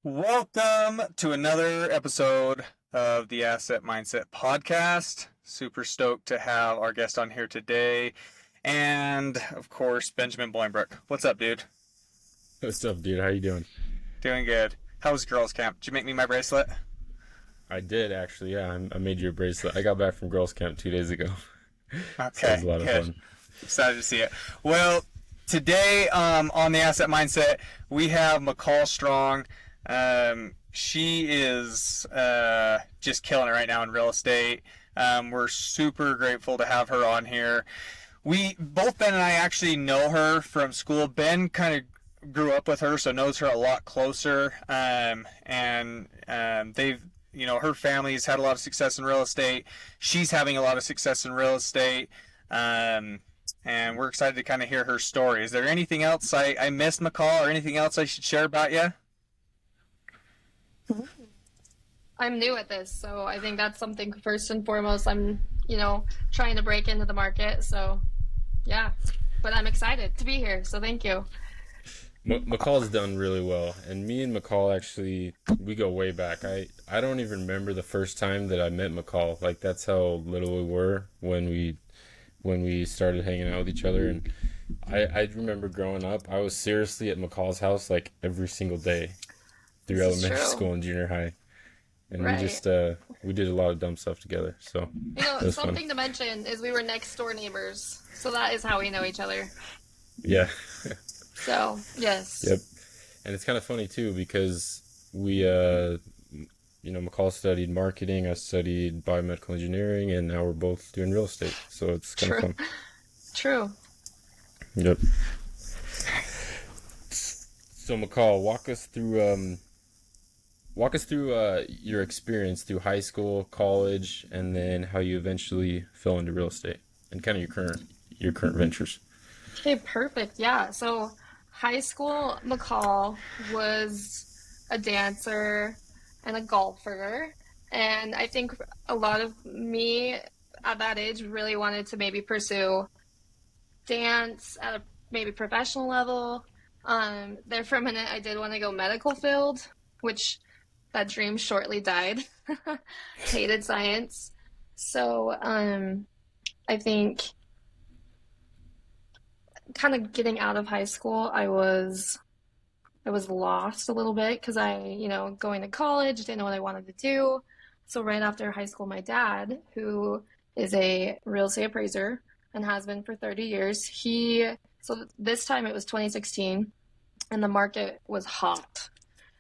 Welcome to another episode of the Asset Mindset Podcast. Super stoked to have our guest on here today. And, of course, Benjamin Bolingbrook. What's up, dude? What's up, dude? How you doing? Doing good. How was girls' camp? Did you make me my bracelet? I did actually. Yeah, I made you a bracelet. I got back from girls' camp 2 days ago, so it was Okay, a lot of good. fun. Excited to see it. Well, today on the Asset Mindset, we have Mckahll Strong. She is just killing it right now in real estate. We're super grateful to have her on here. Both Ben and I actually know her from school. Ben kind of grew up with her, so knows her a lot closer. And her family's had a lot of success in real estate. She's having a lot of success in real estate. Um, and we're excited to kind of hear her story. Is there anything else I missed, Mckahll, or anything else I should share about you? I'm new at this, so I think that's something first and foremost. I'm trying to break into the market. So, yeah, but I'm excited to be here. So, thank you. McCall's done really well, and me and McCall actually we go way back. I don't even remember the first time that I met McCall. Like that's how little we were when we started hanging out with each other. And I remember growing up, I was seriously at McCall's house like every single day through This is elementary true. school and junior high. And we Right. just we did a lot of dumb stuff together. So it was fun. Something to mention is we were next door neighbors. So, that is how we know each other. Yeah. So, yes. Yep. And it's kind of funny too because we McCall studied marketing, I studied biomedical engineering, and now we're both doing real estate. So it's kind of True. fun. True. Yep. So McCall, walk us through your experience through high school, college, and then how you eventually fell into real estate and kind of your current ventures. Okay, perfect. Yeah. So, high school, McCall was a dancer and a golfer. And I think a lot of me at that age really wanted to maybe pursue dance at a maybe professional level. There for a minute, I did want to go medical field, which that dream shortly died. Hated science. So, I think kind of getting out of high school, I was lost a little bit because going to college, didn't know what I wanted to do. So right after high school, my dad, who is a real estate appraiser and has been for 30 years, so this time it was 2016 and the market was hot.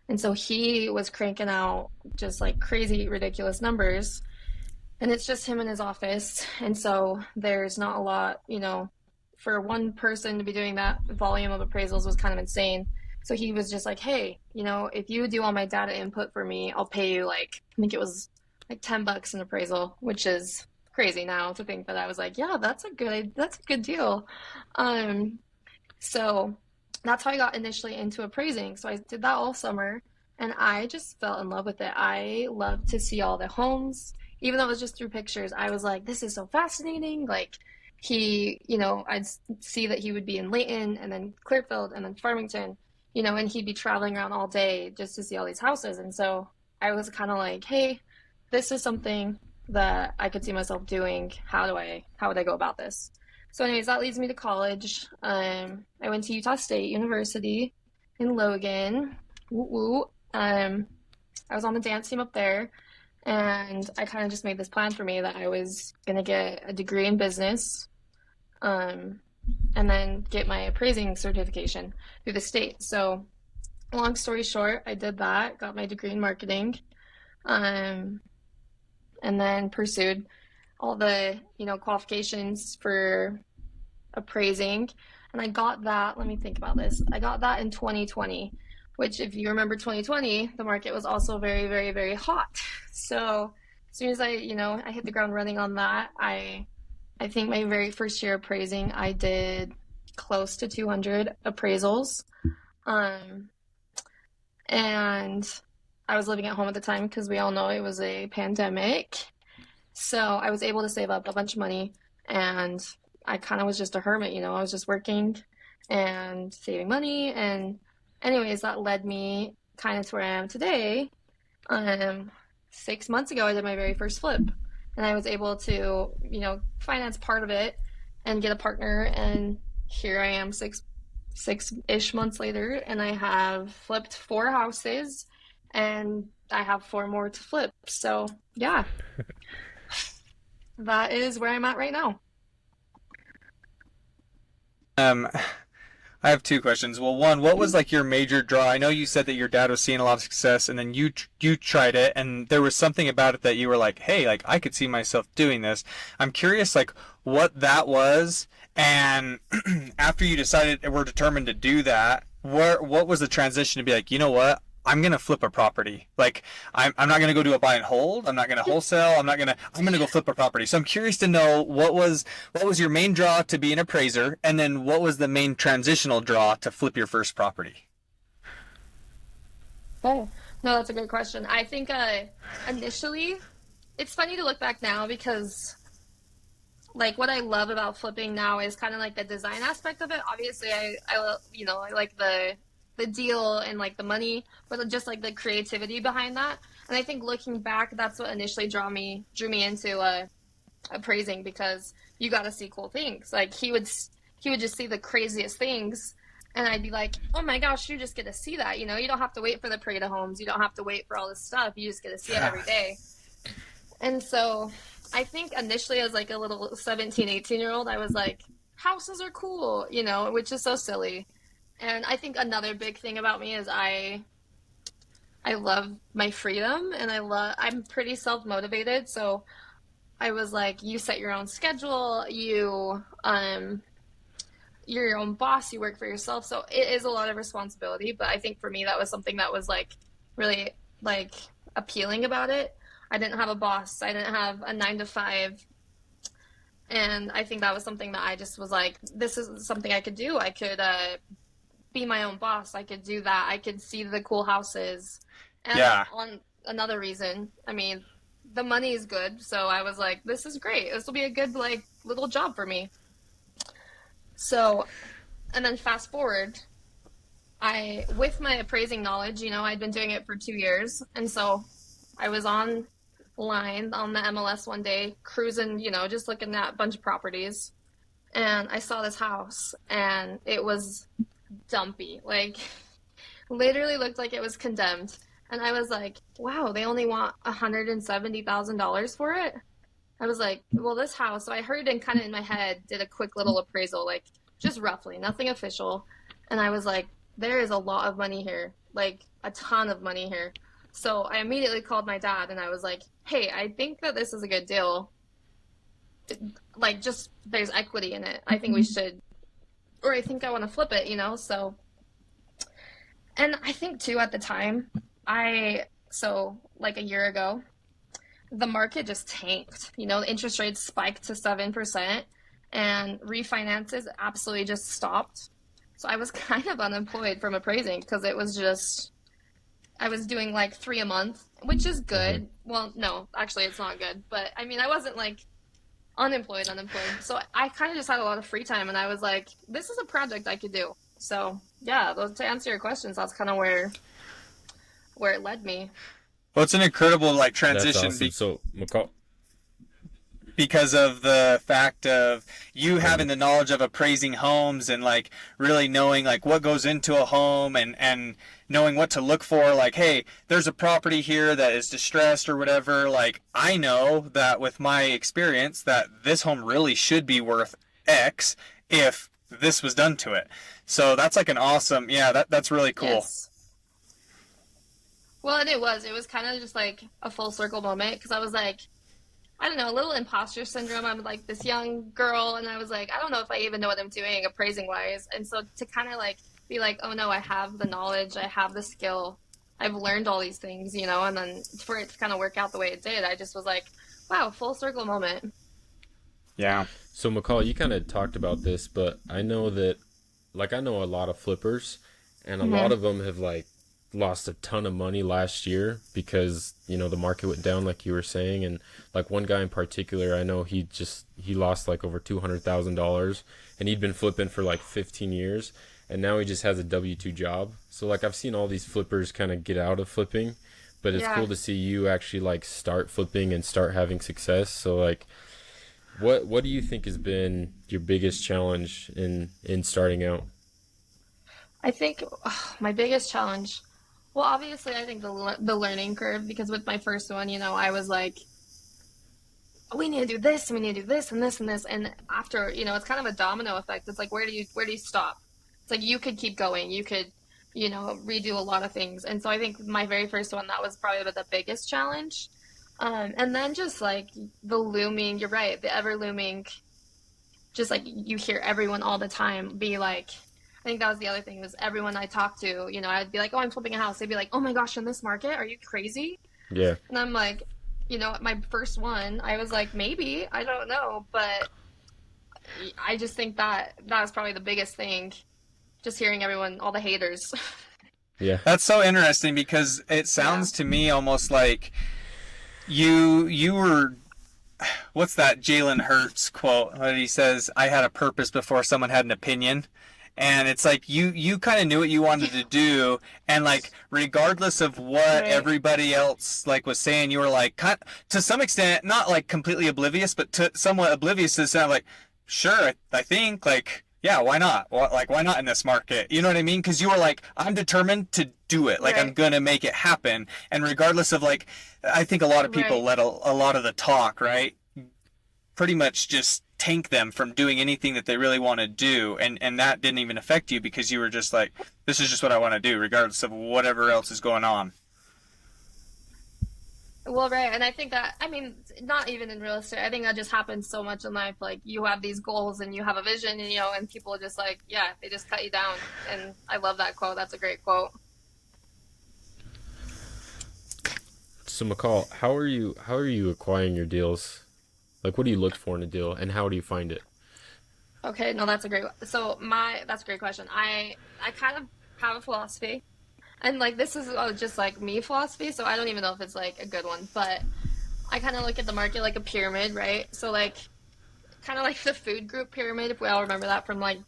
And so he was cranking out just like crazy, ridiculous numbers. And it's just him in his office. And so there's not a lot, for one person to be doing that volume of appraisals was kind of insane. So he was just like, hey, if you do all my data input for me, I'll pay you like, I think it was like $10 an appraisal, which is crazy now to think that I was like, yeah, that's a good deal. Um, so that's how I got initially into appraising. So I did that all summer and I just fell in love with it. I love to see all the homes. Even though it was just through pictures, I was like, this is so fascinating. Like I'd see that he would be in Layton and then Clearfield and then Farmington, and he'd be traveling around all day just to see all these houses. And so I was kind of like, hey, this is something that I could see myself doing. How would I go about this? So, anyways, that leads me to college. I went to Utah State University in Logan. Woo woo. I was on the dance team up there, and I kind of just made this plan for me that I was gonna get a degree in business, um, and then get my appraising certification through the state. So, long story short, I did that, got my degree in marketing, um, and then pursued all the qualifications for appraising. And I got that, let me think about this. I got that in 2020, which, if you remember 2020, the market was also very, very, very hot. So as soon as I hit the ground running on that, I think my very first year appraising, I did close to 200 appraisals. Um, and I was living at home at the time because we all know it was a pandemic. So I was able to save up a bunch of money and I kind of was just a hermit, I was just working and saving money anyways, that led me kind of to where I am today. Um, 6 months ago, I did my very first flip, and I was able to, finance part of it and get a partner. And here I am, six-ish months later, and I have flipped 4 houses, and I have 4 more to flip. So yeah, that is where I'm at right now. Um, I have two questions. Well, one, what was like your major draw? I know you said that your dad was seeing a lot of success, and then you tried it, and there was something about it that you were like, "Hey, like I could see myself doing this." I'm curious, like what that was, and after you decided and were determined to do that, what was the transition to be like, you know what? I'm gonna flip a property. Like I'm not gonna go do a buy and hold. I'm not gonna wholesale. I'm gonna go flip a property. So I'm curious to know what was your main draw to be an appraiser, and then what was the main transitional draw to flip your first property? Okay. No, that's a good question. I think initially, it's funny to look back now because like what I love about flipping now is kind of like the design aspect of it. Obviously, I like the deal and like the money, but just like the creativity behind that. And I think looking back, that's what initially drew me into appraising because you got to see cool things. Like he would just see the craziest things, and I'd be like, oh my gosh, you just get to see that. You don't have to wait for the parade of homes. You don't have to wait for all this stuff. You just get to see it every day. And so I think initially as like a little 17, 18-year-old, I was like, houses are cool, which is so silly. And I think another big thing about me is I love my freedom, and I'm pretty self-motivated. So I was like, you set your own schedule, you're your own boss, you work for yourself. So it is a lot of responsibility, but I think for me that was something that was like really like appealing about it. I didn't have a boss. I didn't have a 9 to 5. And I think that was something that I just was like, this is something I could do. I could be my own boss. I could do that. I could see the cool houses. And Yeah. on another reason, I mean, the money is good. So I was like, this is great. This will be a good like little job for me. So, and then fast forward, with my appraising knowledge, I'd been doing it for 2 years. And so I was online on the MLS one day, cruising, just looking at a bunch of properties. And I saw this house, and it was dumpy. Like, literally looked like it was condemned. And I was like, wow, they only want $170,000 for it? I was like, well, this house. So I heard and kind of in my head did a quick little appraisal, like just roughly, nothing official. And I was like, there is a lot of money here, like a ton of money here. So I immediately called my dad and I was like, hey, I think that this is a good deal. Like, just there's equity in it. I think we should, or I think I want to flip it. So, and I think too at the time, so like a year ago, the market just tanked. The interest rates spiked to 7%, and refinances absolutely just stopped. So I was kind of unemployed from appraising because it was just, I was doing like 3 a month, which is good. Well, no, actually it's not good. But I mean, I wasn't like unemployed. So I kind of just had a lot of free time, and I was like, this is a project I could do. So yeah, to answer your questions, that's kind of where it led me. Well, it's an incredible like That's transition awesome. So McCall, because of the fact of you having the knowledge of appraising homes and like really knowing like what goes into a home and knowing what to look for. Like, hey, there's a property here that is distressed or whatever. Like, I know that with my experience that this home really should be worth X if this was done to it. So that's like an awesome, yeah, that's really cool. Yes. Well, and it was kind of just like a full circle moment because I was like, I don't know, a little imposter syndrome. I'm like this young girl, and I was like, I don't know if I even know what I'm doing appraising wise. And so to kind of like be like, oh no, I have the knowledge, I have the skill, I've learned all these things, and then for it to kind of work out the way it did, I just was like, wow, full circle moment. Yeah. so McCall, you kind of talked about this, but I know that, like, I know a lot of flippers, and a lot of them have like lost a ton of money last year because the market went down, like you were saying. And like one guy in particular, I know he lost like over $200,000, and he'd been flipping for like 15 years. and now he just has a W-2 job. So like I've seen all these flippers kind of get out of flipping, but it's Yeah. cool to see you actually like start flipping and start having success. So like what do you think has been your biggest challenge in starting out? I think my biggest challenge, well, obviously, I think the learning curve, because with my first one, I was like, we need to do this, and we need to do this, and this, and this, and after, it's kind of a domino effect. It's like, where do you stop? It's like you could keep going, you could, redo a lot of things, and so I think my very first one, that was probably the biggest challenge, and then just like the looming, you're right, the ever looming, just like you hear everyone all the time be like, I think that was the other thing, was everyone I talked to, I'd be like, oh, I'm flipping a house. They'd be like, oh my gosh, in this market, are you crazy? Yeah. And I'm like, my first one, I was like, maybe, I don't know, but I just think that was probably the biggest thing, just hearing everyone, all the haters. Yeah. That's so interesting because it Yeah, sounds to me almost like you were, what's that Jalen Hurts quote when he says, "I had a purpose before someone had an opinion." And it's like you kind of knew what you wanted to do, and like regardless of what right, everybody else like was saying, you were like to some extent not like completely oblivious, but to somewhat oblivious to the sound like, sure, I think like yeah, why not? Like why not in this market? You know what I mean? Because you were like, I'm determined to do it. Like I'm right, gonna make it happen, and regardless of like, I think a lot of people right. let a lot of the talk right pretty much just tank them from doing anything that they really want to do, and that didn't even affect you because you were just like, this is just what I want to do regardless of whatever else is going on. Well, right, and I think that, I mean, not even in real estate, I think that just happens so much in life. Like, you have these goals and you have a vision, and, and people are just like, yeah, they just cut you down. And I love that quote. That's a great quote. So McCall, how are you acquiring your deals? Like what do you look for in a deal and how do you find it? Okay, no, that's a great question. I kind of have a philosophy, and like this is just like me philosophy, so I don't even know if it's like a good one, but I kind of look at the market like a pyramid, right? So like kind of like the food group pyramid, if we all remember that from like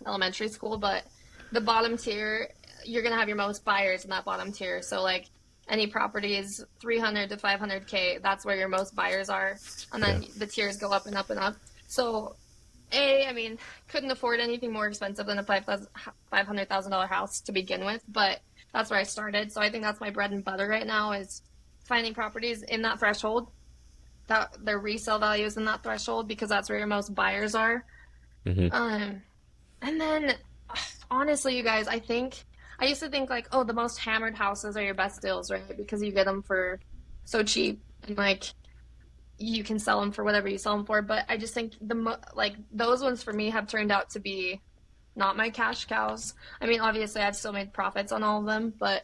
elementary school. But the bottom tier, you're gonna have your most buyers in that bottom tier. So like any properties 300 to 500K, that's where your most buyers are, and Yeah. then the tiers go up and up and up. So I mean, couldn't afford anything more expensive than a $500,000 house to begin with, but that's where I started. So I think that's my bread and butter right now, is finding properties in that threshold, that their resale value is in that threshold, because that's where your most buyers are. Mhm. Um, and then honestly, you guys, I used to think like, oh, the most hammered houses are your best deals, right? Because you get them for so cheap, and like you can sell them for whatever you sell them for. But I just think like those ones for me have turned out to be not my cash cows. I mean, obviously I've still made profits on all of them, but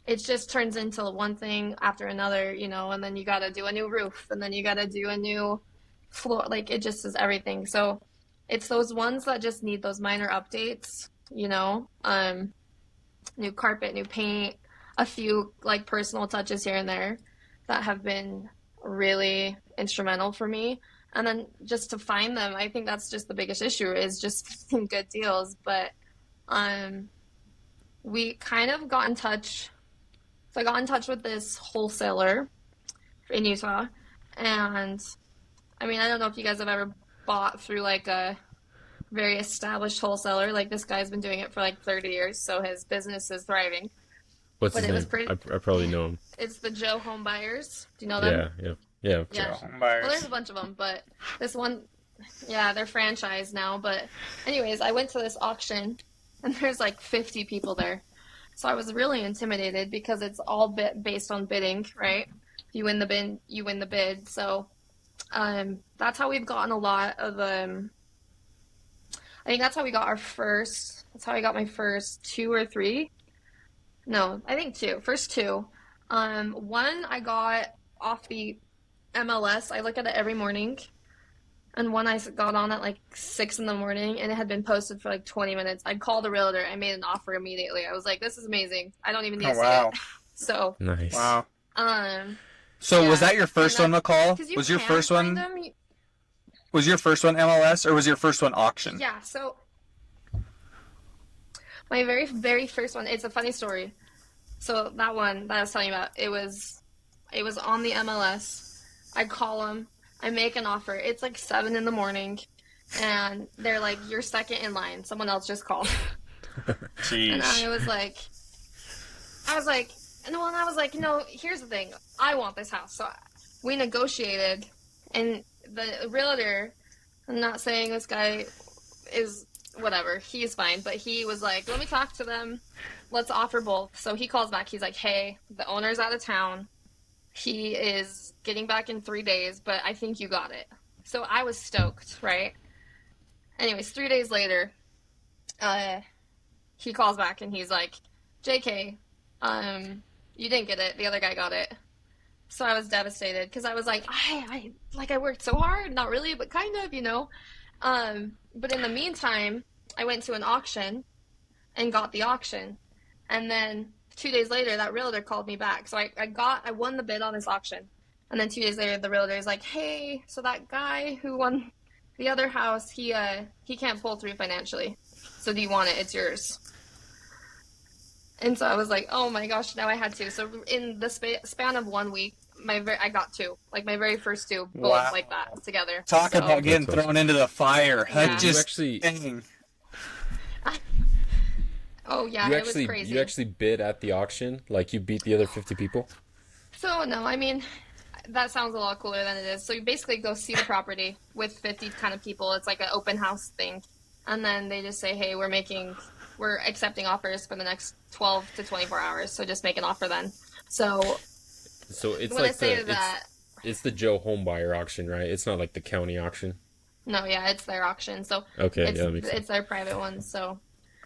it just turns into one thing after another, and then you got to do a new roof, and then you got to do a new floor. Like it just is everything. So it's those ones that just need those minor updates, new carpet, new paint, a few like personal touches here and there, that have been really instrumental for me. And then just to find them, I think that's just the biggest issue, is just finding good deals. But um, we kind of got in touch. So I got in touch with this wholesaler in Utah, and I mean, I don't know if you guys have ever bought through like a very established wholesaler. Like this guy's been doing it for like 30 years, so his business is thriving. What's But his it was name? pretty. I probably know him. It's the Joe Home Buyers. Do you know them? Yeah, yeah. Yeah, of Yeah. Joe course. Well, there's Homebuyers. a bunch of them, but this one, yeah, they're franchised now. But, anyways, I went to this auction, and there's like 50 people there. So I was really intimidated, because it's all based on bidding, right? If you win the bid, you win the bid. So that's how we've gotten a lot of I think that's how we got our first. That's how I got my first two or three. No, I think two. First two. One I got off the MLS. I look at it every morning. And one I got on at like 6 in the morning, and it had been posted for like 20 minutes. I called the realtor. I made an offer immediately. I was like, "This is amazing. I don't even need Oh to see it." wow, So, Nice. wow. um, So was yeah, that your and first one, that's McCall? because you Was your can first find one them. was your first one MLS or was your first one auction? Yeah. So My very, very first one, it's a funny story. So that one that I was telling you about, it was on the MLS. I call them, I make an offer. It's like 7 in the morning, and they're like, "You're second in line. Someone else just called." And Sheesh. I was like, and I was like, no, here's the thing. I want this house. So we negotiated, and the realtor, I'm not saying this guy is whatever, he's fine, but he was like, let me talk to them. Let's offer both. So he calls back. He's like, hey, the owner's out of town. He is getting back in 3 days, but I think you got it. So I was stoked, right? Anyways, 3 days later, uh, he calls back and he's like, JK, you didn't get it. The other guy got it. So I was devastated because I was like, I worked so hard. Not really, but kind of. But in the meantime, I went to an auction and got the auction. And then 2 days later, that realtor called me back. So I won the bid on this auction. And then 2 days later, the realtor is like, hey, so that guy who won the other house, he can't pull through financially. So do you want it? It's yours. And so I was like, oh my gosh, now I had two. So in the span of 1 week, I got two, like my very first two, boom, Wow. like that together. Talk So, about getting That's awesome. thrown into the fire. Yeah. That You just actually, dang. oh yeah, you it was actually, crazy. you actually bid at the auction, like you beat the other 50 people. So no, I mean, that sounds a lot cooler than it is. So you basically go see the property with 50 kind of people. It's like an open house thing. And then they just say, hey, we're accepting offers for the next 12 to 24 hours. So just make an offer then. So So it's when I like say that, it's the Joe Homebuyer auction, right? It's not like the county auction. no, yeah, it's their auction. So Okay, it's yeah, that makes sense. it's their private one. So,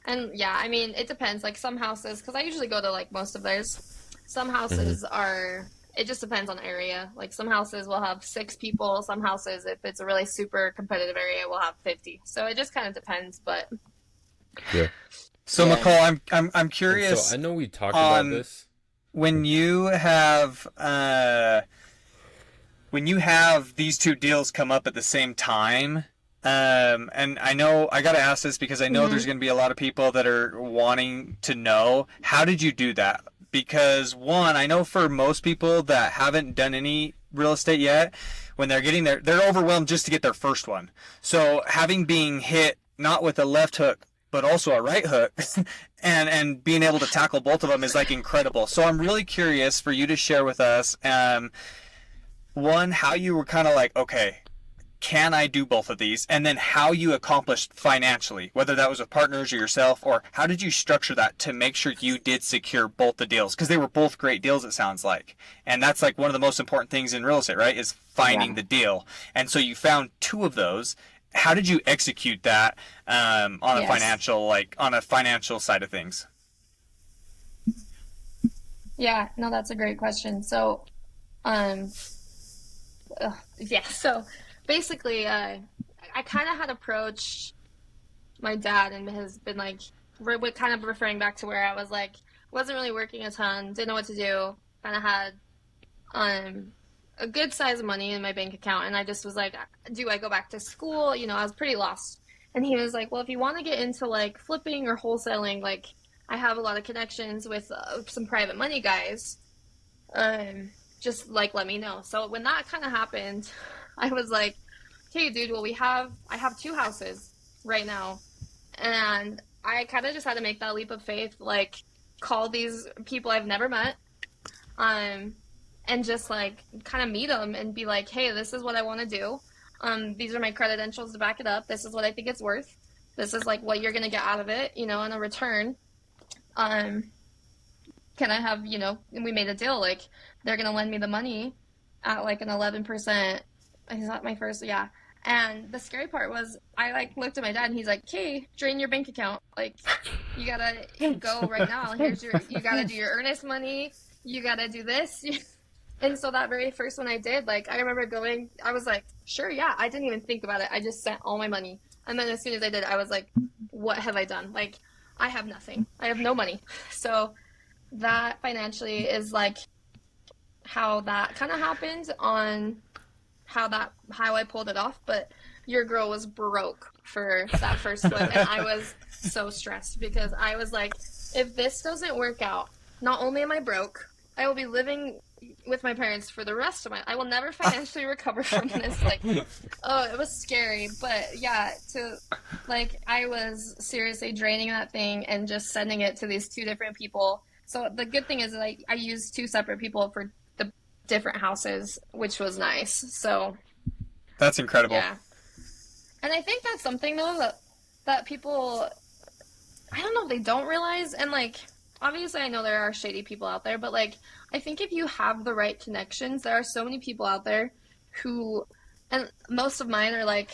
and yeah, I mean, it depends. Like some houses, because I usually go to like most of theirs. Some houses are. It just depends on area. Like some houses will have 6 people. Some houses, if it's a really super competitive area, will have 50. So it just kind of depends. But Yeah. So yeah, McCall, I'm And curious so I know we talked about on this. when you have these two deals come up at the same time. And I know I got to ask this because I know there's going to be a lot of people that are wanting to know, how did you do that? Because one, I know for most people that haven't done any real estate yet, when they're getting there, they're overwhelmed just to get their first one. So having being hit not with a left hook, but also a right hook, and being able to tackle both of them is like incredible. So I'm really curious for you to share with us, one, how you were kind of like, okay, can I do both of these? And then how you accomplished financially, whether that was with partners or yourself, or how did you structure that to make sure you did secure both the deals? Because they were both great deals, it sounds like. And that's like one of the most important things in real estate, right? Is finding yeah, the deal. And so you found two of those. How did you execute that yes, on a financial side of things? yeah. No, that's a great question. So, um, yeah. So basically, I kind of had approached my dad and has been like, kind of referring back to where I was like, wasn't really working a ton, didn't know what to do, kind of had um a good size of money in my bank account, and I just was like, do I go back to school? I was pretty lost. And he was like, well, if you want to get into like flipping or wholesaling, like I have a lot of connections with some private money guys. Um, just like let me know. So when that kind of happened, I was like, okay, dude, well I have two houses right now, and I kind of just had to make that leap of faith, like call these people I've never met, um, and just like kind of meet them and be like, hey, this is what I want to do. These are my credentials to back it up. This is what I think it's worth. This is like what you're gonna get out of it, in a return. Um, can I have, and we made a deal, like they're gonna lend me the money at like an 11%. Is that my first? Yeah. And the scary part was I like looked at my dad and he's like, "Okay, drain your bank account. Like you gotta go right now. You gotta do your earnest money. You gotta do this." And so that very first one I did, like I remember going, I was like, "Sure, yeah." I didn't even think about it. I just sent all my money. And then as soon as I did, I was like, "What have I done? Like I have nothing. I have no money." So that financially is like how that kind of happened on how I pulled it off. But your girl was broke for that first flip, and I was so stressed because I was like, if this doesn't work out, not only am I broke, I will be living with my parents for the rest of my I will never financially recover from this. Like, oh, it was scary. But yeah, to like I was seriously draining that thing and just sending it to these two different people. So the good thing is like I used two separate people for the different houses, which was nice. So That's incredible. yeah. And I think that's something though that people I don't know if they don't realize and like obviously I know there are shady people out there, but like I think if you have the right connections, there are so many people out there who and most of mine are like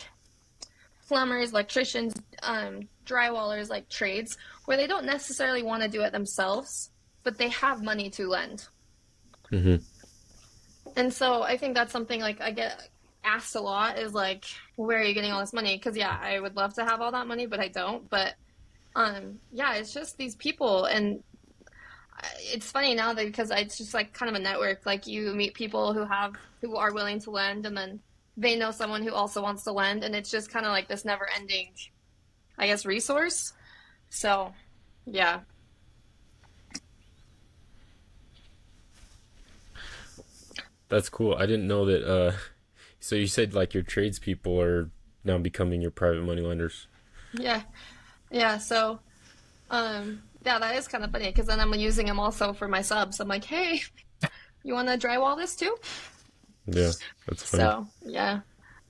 plumbers, electricians, drywallers, like trades, where they don't necessarily want to do it themselves, but they have money to lend. Hmm. And so I think that's something like I get asked a lot is like, where are you getting all this money? Because yeah, I would love to have all that money, but I don't. But yeah, it's just these people, and it's funny now that because it's just like kind of a network. Like you meet people who are willing to lend, and then they know someone who also wants to lend, and it's just kind of like this never ending, I guess, resource. So yeah, That's cool. I didn't know that. So you said like your tradespeople are now becoming your private money lenders. yeah, yeah. So yeah, that is kind of funny because then I'm using them also for my subs. I'm like, hey, you want to drywall this too? Yeah, that's funny. So yeah,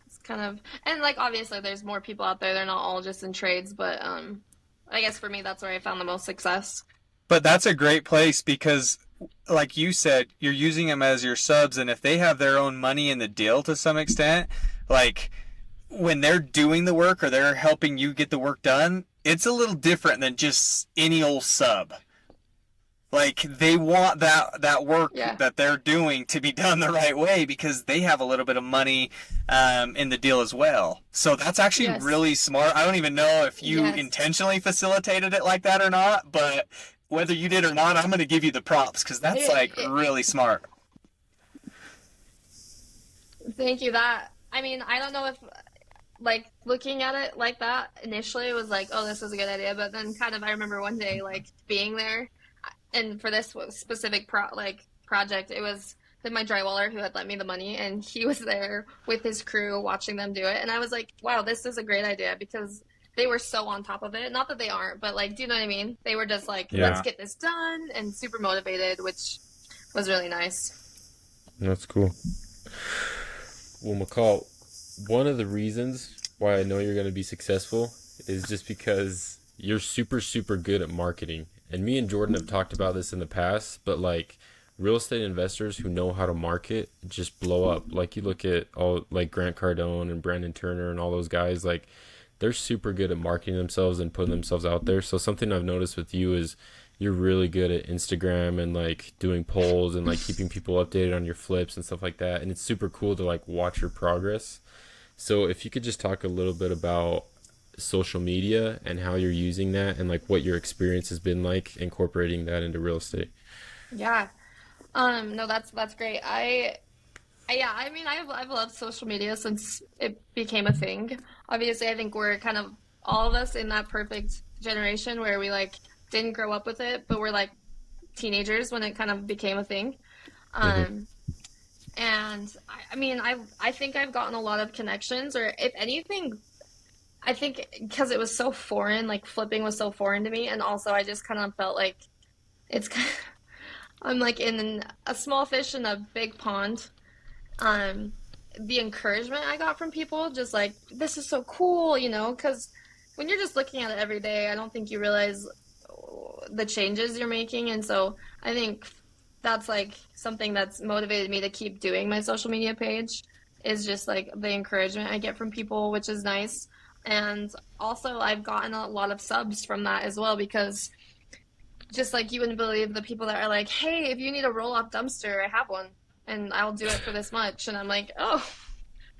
it's kind of and like obviously there's more people out there. They're not all just in trades, but I guess for me that's where I found the most success. But that's a great place because, like you said, you're using them as your subs, and if they have their own money in the deal to some extent, like when they're doing the work or they're helping you get the work done, it's a little different than just any old sub. Like they want that work Yeah. that they're doing to be done the right way because they have a little bit of money in the deal as well. So that's actually Yes. really smart. I don't even know if you Yes. intentionally facilitated it like that or not, but whether you did or not, I'm going to give you the props because that's It, like it, really smart. Thank you. That I mean, I don't know if like looking at it like that initially it was like, oh, this is a good idea, but then kind of I remember one day like being there, and for this specific project, it was my drywaller who had lent me the money, and he was there with his crew watching them do it, and I was like, wow, this is a great idea because they were so on top of it. Not that they aren't, but like, do you know what I mean? They were just like, let's Yeah, Yeah. get this done, and super motivated, which was really nice. that's cool. Well, McCall, one of the reasons why I know you're going to be successful is just because you're super, super good at marketing. And me and Jordan have talked about this in the past, but like real estate investors who know how to market just blow up. Like you look at all like Grant Cardone and Brandon Turner and all those guys, like they're super good at marketing themselves and putting themselves out there. So something I've noticed with you is you're really good at Instagram and like doing polls and like keeping people updated on your flips and stuff like that. And it's super cool to like watch your progress. So if you could just talk a little bit about social media and how you're using that and like what your experience has been like incorporating that into real estate. Yeah. No, that's great. Yeah, I mean, I've loved social media since it became a thing. Obviously, I think we're kind of all of us in that perfect generation where we like didn't grow up with it, but we're like teenagers when it kind of became a thing. Hmm. Um, and I mean, I think I've gotten a lot of connections, or if anything, I think because it was so foreign, like flipping was so foreign to me, and also I just kind of felt like it's I'm like in a small fish in a big pond. um the encouragement I got from people just like this is so cool, because when you're just looking at it every day, I don't think you realize the changes you're making. And so I think that's like something that's motivated me to keep doing my social media page is just like the encouragement I get from people, which is nice. And also I've gotten a lot of subs from that as well because just like you wouldn't believe the people that are like, hey, if you need a roll off dumpster, I have one and I'll do it for this much. And I'm like, oh,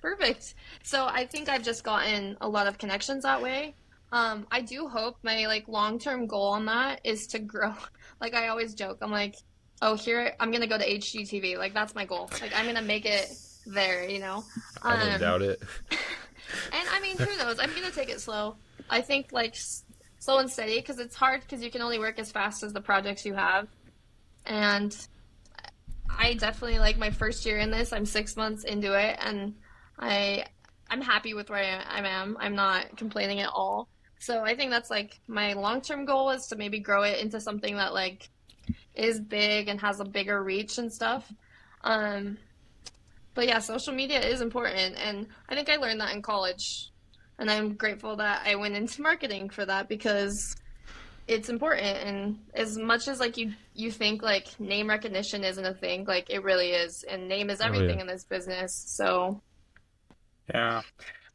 perfect. So I think I've just gotten a lot of connections that way. I do hope my like long term goal on that is to grow. Like I always joke, I'm like, oh, here I'm gonna go to HGTV. Like that's my goal. Like I'm gonna make it there. I don't Um, doubt it. and I mean, who knows? I'm gonna take it slow. I think like slow and steady because it's hard because you can only work as fast as the projects you have. And I definitely like my first year in this. I'm 6 months into it, and I I'm happy with where I am. I'm not complaining at all. So I think that's like my long-term goal is to maybe grow it into something that like is big and has a bigger reach and stuff. Um, but yeah, social media is important, and I think I learned that in college. And I'm grateful that I went into marketing for that because it's important. And as much as like you think like name recognition isn't a thing, like it really is, and name is Oh yeah. everything in this business. So Yeah.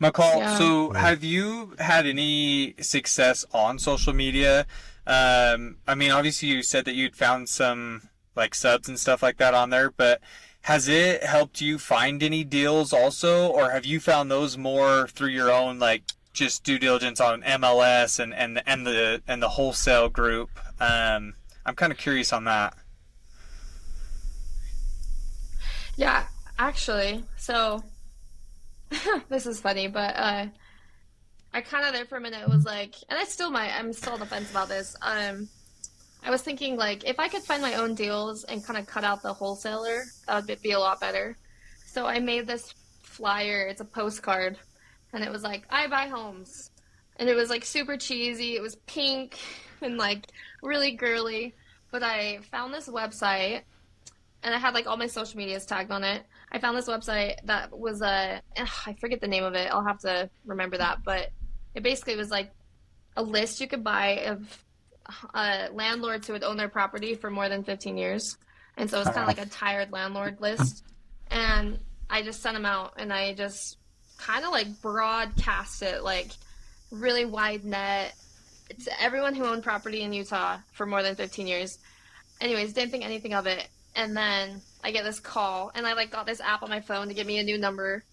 McCall, yeah. so Yeah. have you had any success on social media? I mean, obviously you said that you'd found some like subs and stuff like that on there, but has it helped you find any deals also, or have you found those more through your own like just due diligence on MLS and the wholesale group? I'm kind of curious on that. Yeah, actually. So this is funny, but I kind of there for a minute was like, and I still might, I'm still on the fence about this. I was thinking like if I could find my own deals and kind of cut out the wholesaler, that would be a lot better. So I made this flyer. It's a postcard, and it was like I buy homes, and it was like super cheesy. It was pink and like really girly. But I found this website, and I had like all my social medias tagged on it. I found this website that was I forget the name of it. I'll have to remember that, but it basically was like a list you could buy of landlords who had owned their property for more than 15 years. And so it was kind of Oh, like a tired landlord list. And I just sent them out and I just kind of like broadcast it, like really wide net to everyone who owned property in Utah for more than 15 years. Anyways, didn't think anything of it. And then I get this call and I like got this app on my phone to give me a new number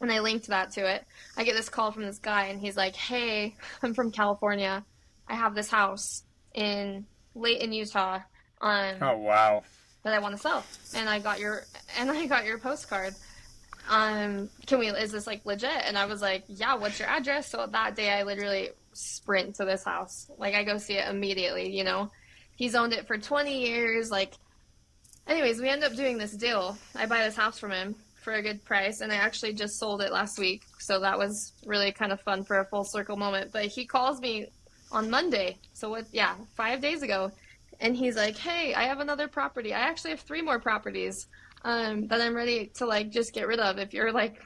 and I linked that to it. I get this call from this guy, and he's like, "Hey, I'm from California. I have this house in Layton, Utah, oh wow. that I want to sell, and I got your postcard. Can we? Is this like legit?" And I was like, "Yeah. What's your address?" So that day, I literally sprint to this house. Like I go see it immediately. He's owned it for 20 years. Like anyways, we end up doing this deal. I buy this house from him for a good price, and I actually just sold it last week. So that was really kind of fun for a full circle moment. But he calls me on Monday. So what, yeah, 5 days ago. And he's like, "Hey, I have another property. I actually have three more properties that I'm ready to like just get rid of if you're like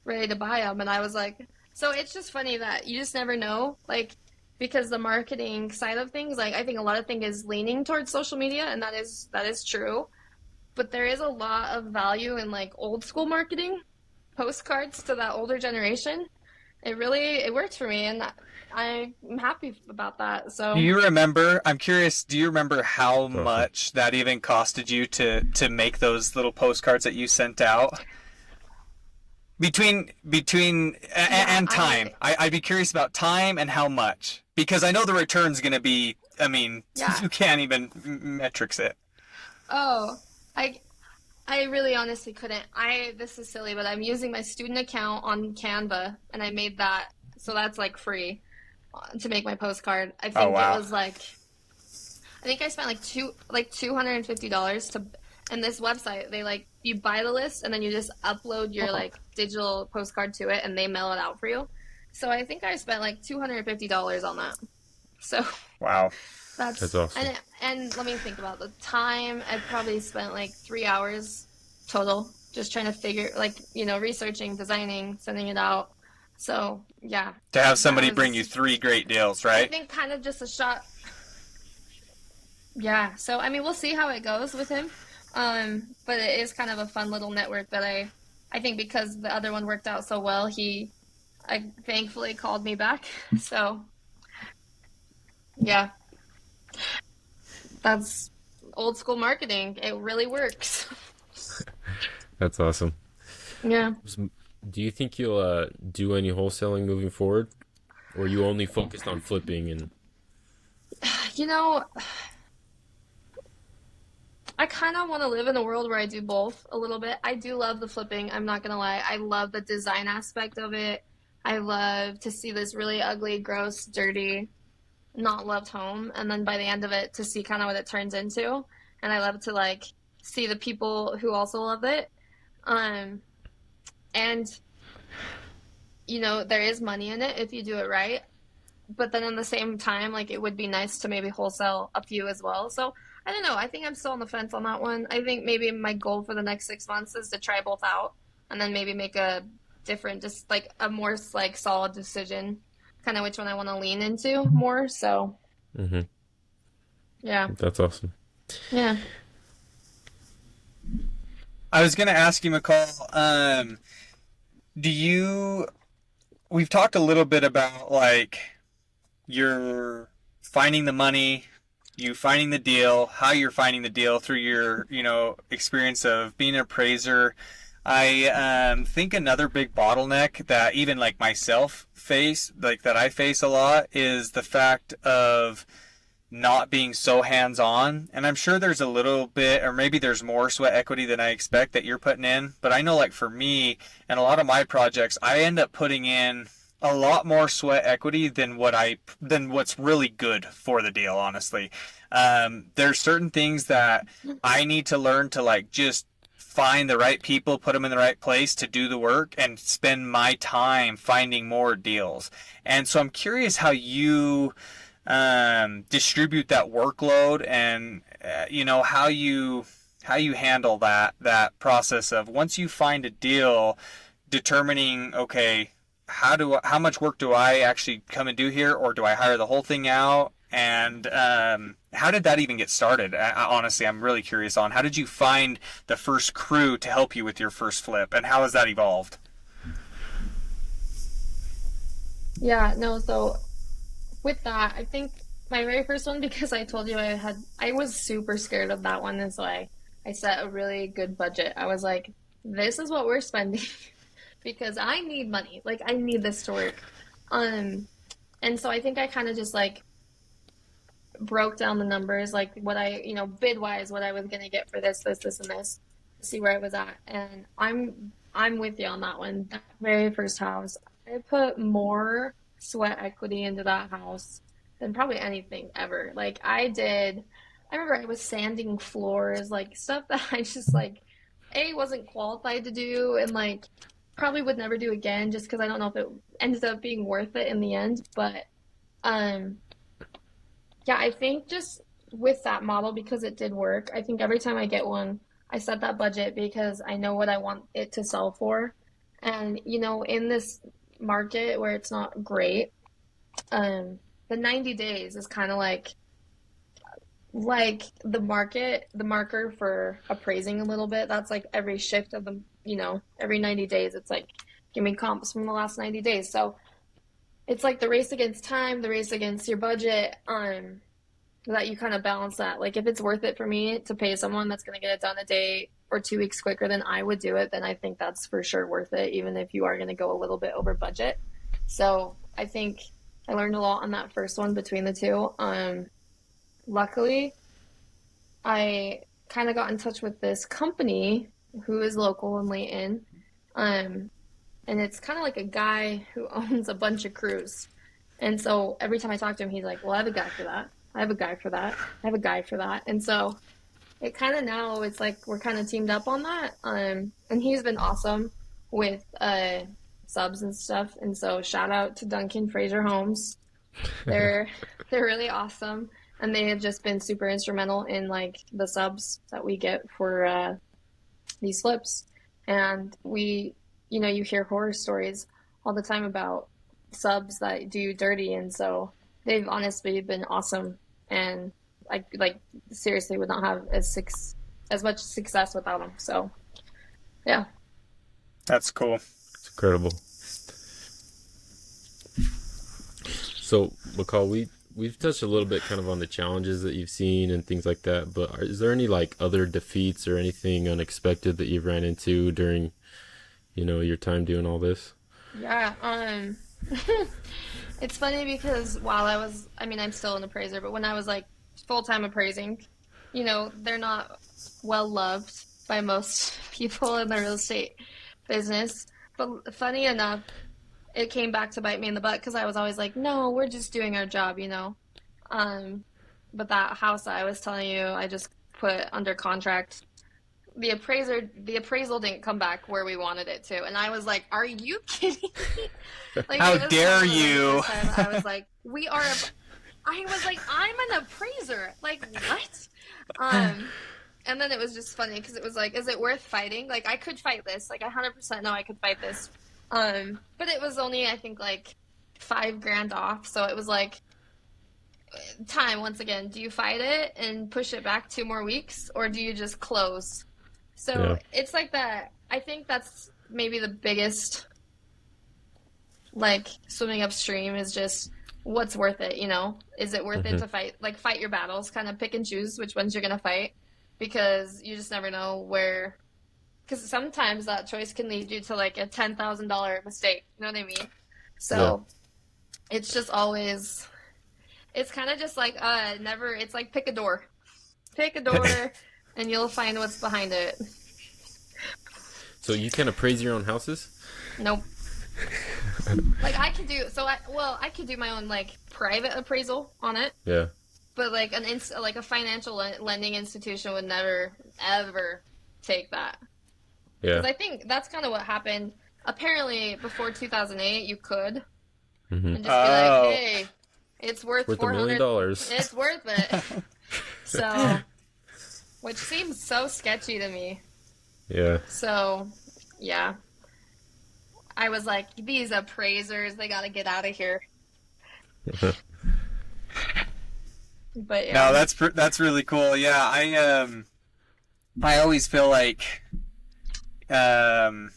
ready to buy them." And I was like, so it's just funny that you just never know. Like, because the marketing side of things, like I think a lot of things is leaning towards social media, and that is true, but there is a lot of value in like old school marketing, postcards to that older generation. It works for me, and I'm happy about that. Do So you remember? I'm curious. Do you remember how It's awesome. much that even costed you to make those little postcards that you sent out? yeah, And time. I'd be curious about time and how much because I know the return's going to be. I mean, yeah. you can't even metrics it. Oh, I I really honestly couldn't. This is silly, but I'm using my student account on Canva, and I made that, so that's like free to make my postcard. Oh wow. I think I spent like $250 to, and this website, they like you buy the list and then you just upload your like digital postcard to it and they mail it out for you. So I think I spent like $250 on that. So Wow. that's That's awesome. and let me think about the time. I probably spent like 3 hours total just trying to figure like researching, designing, sending it out. So yeah, To have that somebody bring you was three great deals, I right? think kind of just a shot. Yeah, so I mean, we'll see how it goes with him. But it is kind of a fun little network that I think because the other one worked out so well, I thankfully called me back. So yeah, that's old school marketing. It really works. That's awesome. Yeah. Do you think you'll do any wholesaling moving forward, or you only focused on flipping and? You know, I kind of want to live in a world where I do both a little bit. I do love the flipping. I'm not gonna lie. I love the design aspect of it. I love to see this really ugly, gross, dirty not loved home, and then by the end of it to see kind of what it turns into. And I love to like see the people who also love it. Um, and there is money in it if you do it right. But then at the same time, like it would be nice to maybe wholesale a few as well. So I don't know. I think I'm still on the fence on that one. I think maybe my goal for the next 6 months is to try both out and then maybe make a different, just like a more like solid decision, kind of which one I want to lean into more. So Hmm. yeah, That's awesome. yeah. I was gonna ask you, McCall. Do you? We've talked a little bit about like you're finding the money, you finding the deal, how you're finding the deal through your, experience of being an appraiser. I think another big bottleneck that even like myself face, like that I face a lot, is the fact of not being so hands on. And I'm sure there's a little bit, or maybe there's more sweat equity than I expect that you're putting in. But I know, like for me and a lot of my projects, I end up putting in a lot more sweat equity than what's really good for the deal. Honestly, there's certain things that I need to learn to like just find the right people, put them in the right place to do the work, and spend my time finding more deals. And so I'm curious how you distribute that workload, and how you handle that process of once you find a deal, determining, okay, how much work do I actually come and do here, or do I hire the whole thing out? And how did that even get started? Honestly, I'm really curious on how did you find the first crew to help you with your first flip, and how has that evolved? Yeah, no, so with that, I think my very first one, because I told you I was super scared of that one, and so I set a really good budget. I was like, this is what we're spending because I need money. Like I need this to work. Um, and so I think I kind of just like broke down the numbers, like what bid wise, what I was gonna get for this, and this, see where I was at. And I'm with you on that one. That very first house, I put more sweat equity into that house than probably anything ever. Like I remember I was sanding floors, like stuff that I just like A wasn't qualified to do and like probably would never do again just because I don't know if it ended up being worth it in the end. But um yeah, I think just with that model, because it did work, I think every time I get one, I set that budget because I know what I want it to sell for. And, in this market where it's not great, um, the 90 days is kind of like the marker for appraising a little bit. That's like every shift of every 90 days, it's like, give me comps from the last 90 days. So it's like the race against time, the race against your budget. That you kind of balance that. Like if it's worth it for me to pay someone that's going to get it done a day or 2 weeks quicker than I would do it, then I think that's for sure worth it, even if you are going to go a little bit over budget. So I think I learned a lot on that first one between the two. Luckily, I kind of got in touch with this company who is local in Layton. Um, and it's kind of like a guy who owns a bunch of crews. And so every time I talk to him, he's like, well, I have a guy for that. I have a guy for that. I have a guy for that. And so it kind of now it's like we're kind of teamed up on that. And he's been awesome with subs and stuff. And so shout out to Duncan Fraser Homes. They're they're really awesome, and they have just been super instrumental in like the subs that we get for these flips. And you hear horror stories all the time about subs that do you dirty, and so they've honestly been awesome. And I like seriously would not have as much success without them. So yeah. That's cool. It's incredible. So, McCall, we've touched a little bit kind of on the challenges that you've seen and things like that, but is there any like other defeats or anything unexpected that you've ran into during, your time doing all this? Yeah, it's funny because I'm still an appraiser, but when I was like full-time appraising, they're not well loved by most people in the real estate business. But funny enough, it came back to bite me in the butt because I was always like, no, we're just doing our job. Um, but that house that I was telling you, I just put under contract. The appraisal didn't come back where we wanted it to, and I was like, "Are you kidding me?" Like How it was kind dare of the very you? first time I was like, "We are." I was like, "I'm an appraiser." Like what? Um, and then it was just funny because it was like, "Is it worth fighting?" Like I could fight this. Like I 100% know I could fight this. But it was only I think like 5 grand off, so it was like time once again. Do you fight it and push it back 2 more weeks, or do you just close? So Yeah. it's like that. I think that's maybe the biggest like swimming upstream is just what's worth it, you know? Is it worth it Hmm. to fight your battles, kind of pick and choose which ones you're gonna fight because you just never know where. Because sometimes that choice can lead you to like a $10,000 mistake. You know what I mean? Yeah. So it's just always. It's kind of just like never. It's like pick a door, and you'll find what's behind it. So you can appraise your own houses? Nope. Like I could do so. I could do my own like private appraisal on it, Yeah. but like like a financial lending institution would never ever take that Yeah. because I think that's kind of what happened. Apparently, before 2008, you could Hmm. and just be like, Oh. "Hey, it's It's worth worth $1 million. 400. It's worth it." So, which seems so sketchy to me. Yeah. So, yeah, I was like, these appraisers, they gotta get out of here. But No, yeah. that's really cool. Yeah, I always feel like um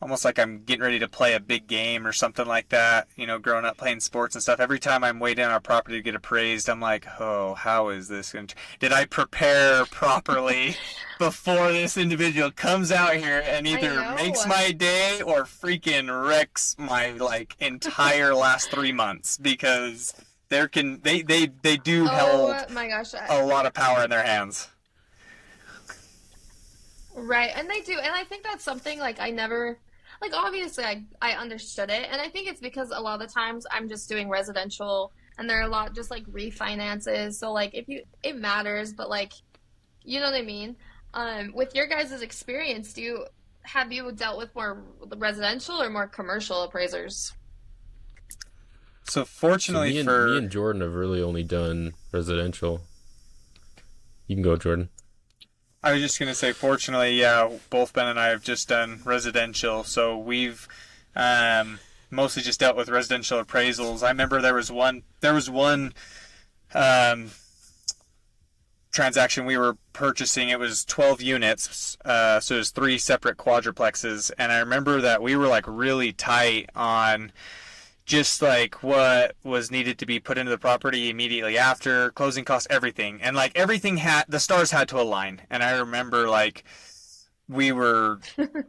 almost like I'm getting ready to play a big game or something like that. You know, growing up playing sports and stuff. Every time I'm waiting on our property to get appraised, I'm like, oh, how is this going to? Did I prepare properly before this individual comes out here and I either makes know. my day or freaking wrecks my like entire last 3 months because they do hold Oh my gosh. a lot of power in their hands. Right. And they do. And I think that's something like I never like obviously I understood it. And I think it's because a lot of the times I'm just doing residential and there are a lot just like refinances. So like if you it matters, but like you know what I mean? With your guys' experience, do you have you dealt with more residential or more commercial appraisers? So So fortunately me for and Jordan have really only done residential. You can go, Jordan. I was just gonna say, fortunately, yeah, both Ben and I have just done residential, so we've mostly just dealt with residential appraisals. I remember there was one um, transaction we were purchasing. It was 12 units, so it was three separate quadruplexes, and I remember that we were like really tight on just like what was needed to be put into the property immediately after closing costs, everything, and like everything had the stars had to align. And I remember like we were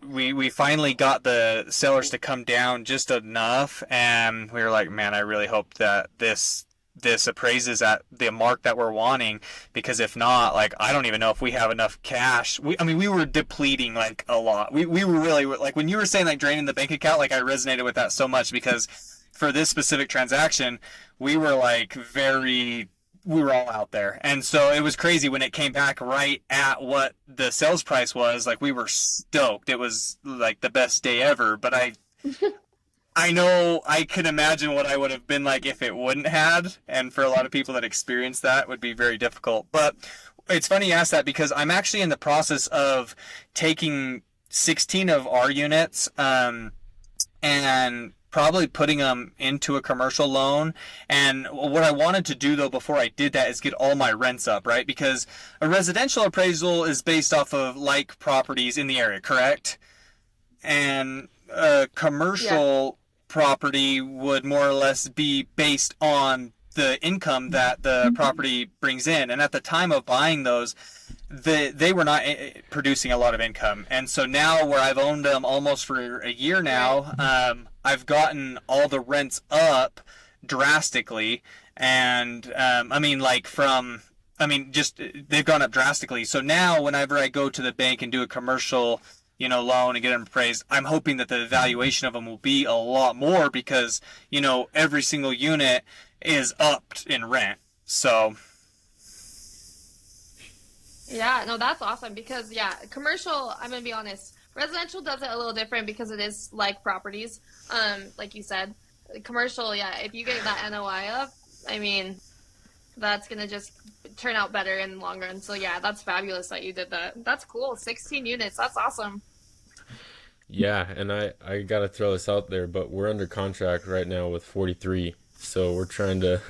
we finally got the sellers to come down just enough, and we were like, man, I really hope that this appraises at the mark that we're wanting, because if not, like I don't even know if we have enough cash. I mean, we were depleting like a lot. We were really like when you were saying like draining the bank account, like I resonated with that so much because for this specific transaction, we were like we were all out there. And so it was crazy when it came back right at what the sales price was. Like we were stoked. It was like the best day ever. But I know I could imagine what I would have been like if it wouldn't had. And for a lot of people that experienced that, it would be very difficult. But it's funny you ask that because I'm actually in the process of taking 16 of our units and probably putting them into a commercial loan. And what I wanted to do though before I did that is get all my rents up, right? Because a residential appraisal is based off of like properties in the area, correct? And a Yeah. commercial property would more or less be based on the income that the property brings in. And at the time of buying those, they were not producing a lot of income. And so now, where I've owned them almost for a year Right. now, I've gotten all the rents up drastically. And I mean, like just they've gone up drastically. So now, whenever I go to the bank and do a commercial, loan and get them appraised, I'm hoping that the valuation of them will be a lot more because, every single unit is upped in rent. So Yeah, no, that's awesome because yeah, commercial, I'm gonna be honest, residential does it a little different because it is like properties. Like you said, commercial, yeah, if you get that NOI up, I mean, that's gonna just turn out better in the long run. So yeah, that's fabulous that you did that. That's cool. 16 units. That's awesome. Yeah, and I gotta throw this out there, but we're under contract right now with 43, so we're Ooh, trying to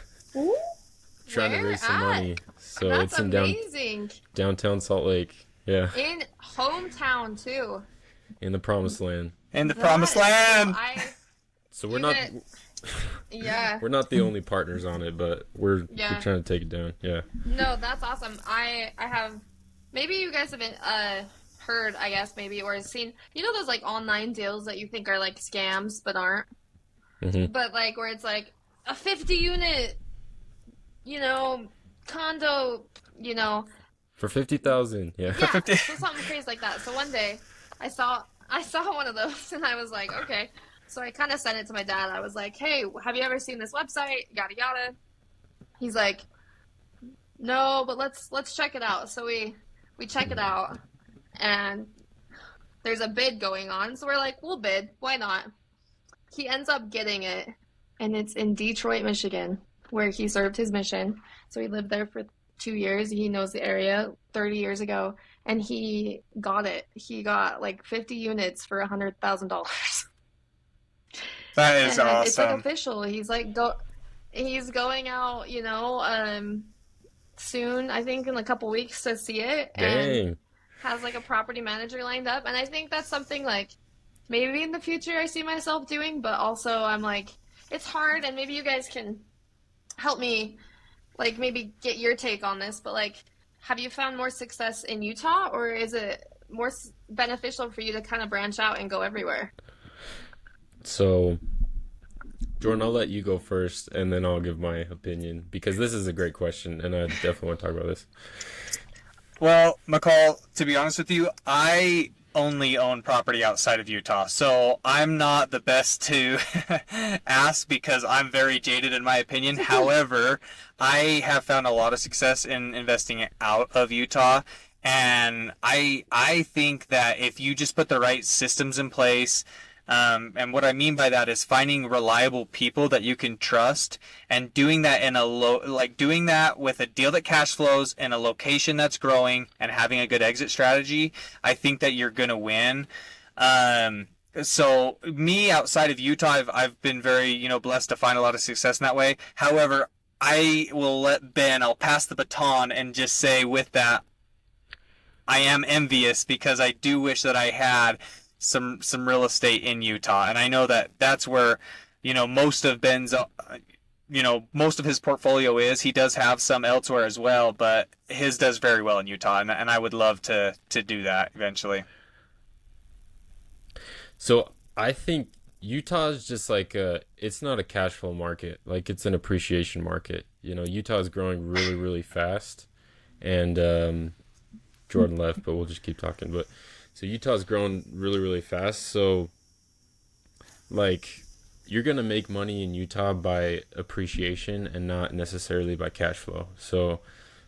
where raise some at? money. So That's it's in amazing. downtown Salt Lake. Yeah, In hometown too. in the promised land. in the That promised is cool. land. So we're You not get, yeah, we're not the only partners on it, but we're yeah. trying to take it down. Yeah. No, that's awesome. I have maybe you guys have been heard, I guess maybe or seen. You know those like online deals that you think are like scams but aren't. Hmm. But like where it's like a 50 unit, you know, condo, you know. For 50,000. Yeah. For Yeah, 50. so something crazy like that. So one day I saw one of those and I was like, okay. So I kind of sent it to my dad. I was like, "Hey, have you ever seen this website? Yada yada." He's like, "No, but let's check it out." So we check it out and there's a bid going on. So we're like, "We'll bid. Why not?" He ends up getting it and it's in Detroit, Michigan, where he served his mission. So he lived there for 2 years. He knows the area 30 years ago and he got it. He got like 50 units for $100,000. That is And it's like awesome. official. He's going out, soon, I think in a couple weeks to see it and Dang. has like a property manager lined up. And I think that's something like maybe in the future I see myself doing, but also I'm like it's hard and maybe you guys can help me like maybe get your take on this, but like have you found more success in Utah or is it more beneficial for you to kind of branch out and go everywhere? So, Jordan, I'll let you go first, and then I'll give my opinion because this is a great question, and I definitely want to talk about this. Well, McCall, to be honest with you, I only own property outside of Utah, so I'm not the best to ask because I'm very jaded in my opinion. However, I have found a lot of success in investing out of Utah, and I think that if you just put the right systems in place, and what I mean by that is finding reliable people that you can trust and doing that in a doing that with a deal that cash flows in a location that's growing and having a good exit strategy. I think that you're gonna win. So me outside of Utah, I've been very, blessed to find a lot of success in that way. However, I will let Ben, I'll pass the baton and just say with that, I am envious because I do wish that I had some real estate in Utah, and I know that that's where most of Ben's most of his portfolio is. He does have some elsewhere as well, but his does very well in Utah, and I would love to do that eventually. So, I think Utah is just like it's not a cash flow market, like it's an appreciation market. Utah is growing really, really fast, and Jordan left, but we'll just keep talking. But so Utah's grown really, really fast. So like you're gonna make money in Utah by appreciation and not necessarily by cash flow. So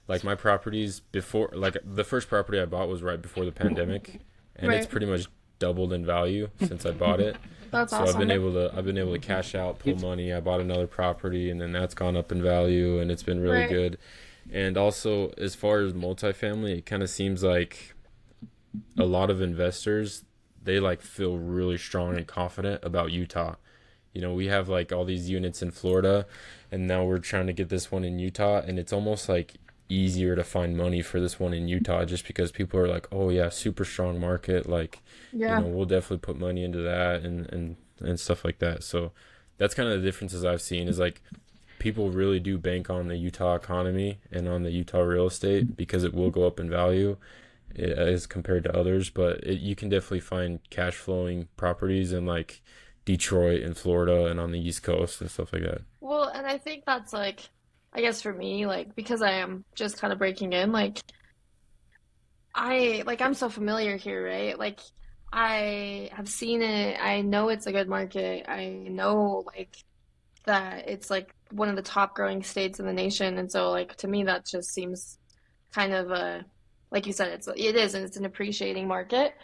like my properties before, like the first property I bought was right before the pandemic, and it's Right. pretty much doubled in value since I bought it. That's So I've been awesome. able to cash out, pull money. I bought another property, and then that's gone up in value, and it's been really Right. good. And also, as far as multifamily, it kind of seems like a lot of investors, they like feel really strong and confident about Utah. We have like all these units in Florida, and now we're trying to get this one in Utah, and it's almost like easier to find money for this one in Utah just because people are like, oh yeah, super strong market, like Yeah. we'll definitely put money into that and stuff like that. So that's kind of the differences I've seen is like people really do bank on the Utah economy and on the Utah real estate because it will go up in value as compared to others, but you can definitely find cash flowing properties in like Detroit and Florida and on the East Coast and stuff like that. Well, and I think that's like, I guess for me, like, because I am just kind of breaking in, like, I'm so familiar here, right? Like, I have seen it. I know it's a good market. I know, like, that it's like one of the top growing states in the nation. And so like to me that just seems kind of like you said, it is and it's an appreciating market.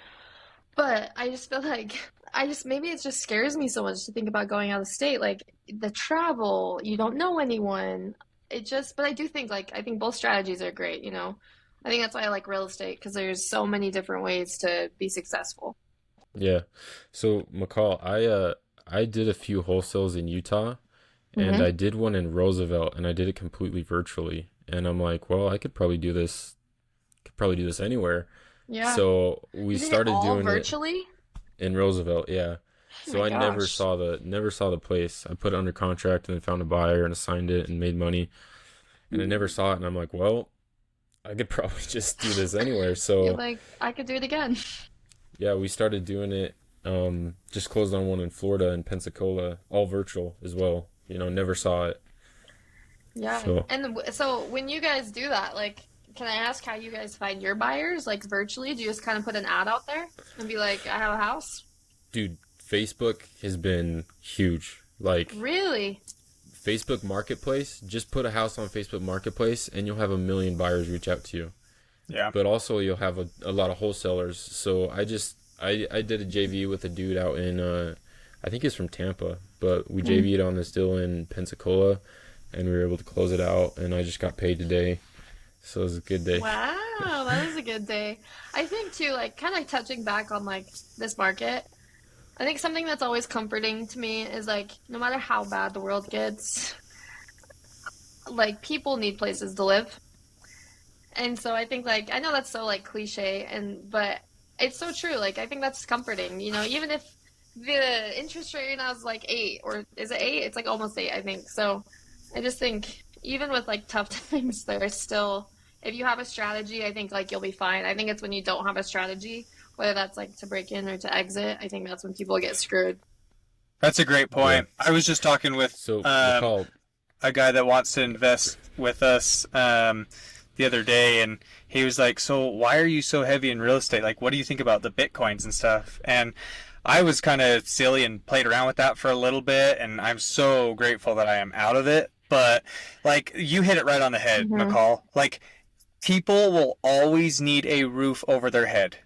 But I just feel like I just maybe it just scares me so much to think about going out of state. Like the travel, you don't know anyone. It just, but I do think like I think both strategies are great, you know. I think that's why I like real estate because there's so many different ways to be successful. Yeah. So McCall, I did a few wholesales in Utah, and Hmm. I did one in Roosevelt, and I did it completely virtually. And I'm like, well, I could probably do this anywhere. Yeah. So we You did it started all doing it virtually? in Roosevelt, yeah. Oh So my I gosh. never saw the place. I put it under contract and then found a buyer and assigned it and made money. And I never saw it, and I'm like, well, I could probably just do this anywhere. You're So like, I could do it again. yeah, we started doing it. Just closed on one in Florida and Pensacola, all virtual as well. Never saw it. Yeah. So, And so when you guys do that, like, can I ask how you guys find your buyers? Like virtually? Do you just kind of put an ad out there and be like, I have a house? dude, Facebook has been huge. Like, Really? Facebook Marketplace, just put a house on Facebook Marketplace and you'll have a million buyers reach out to you. Yeah. But also you'll have a lot of wholesalers. So I did a JV with a dude out in I think he's from Tampa, but we Mm. JV'd on this deal in Pensacola and we were able to close it out and I just got paid today. So it was a good day. Wow, that is a good day. I think too, like kind of touching back on like this market, I think something that's always comforting to me is like no matter how bad the world gets, like people need places to live. And so I think like I know that's so like cliche and but it's so true. Like I think that's comforting. You know, even if the interest rate now is like 8 or is it 8? It's like almost 8, I think. So I just think even with like tough things, there's still if you have a strategy, I think like you'll be fine. I think it's when you don't have a strategy, whether that's like to break in or to exit, I think that's when people get screwed. That's a great Yeah. point. I was just talking with So McCall, a guy that wants to invest with us the other day, and he was like, "So why are you so heavy in real estate? Like, what do you think about the bitcoins and stuff?" And I was kind of silly and played around with that for a little bit, and I'm so grateful that I am out of it. But like, you hit it right on the head, Hmm. McCall. Like, people will always need a roof over their head.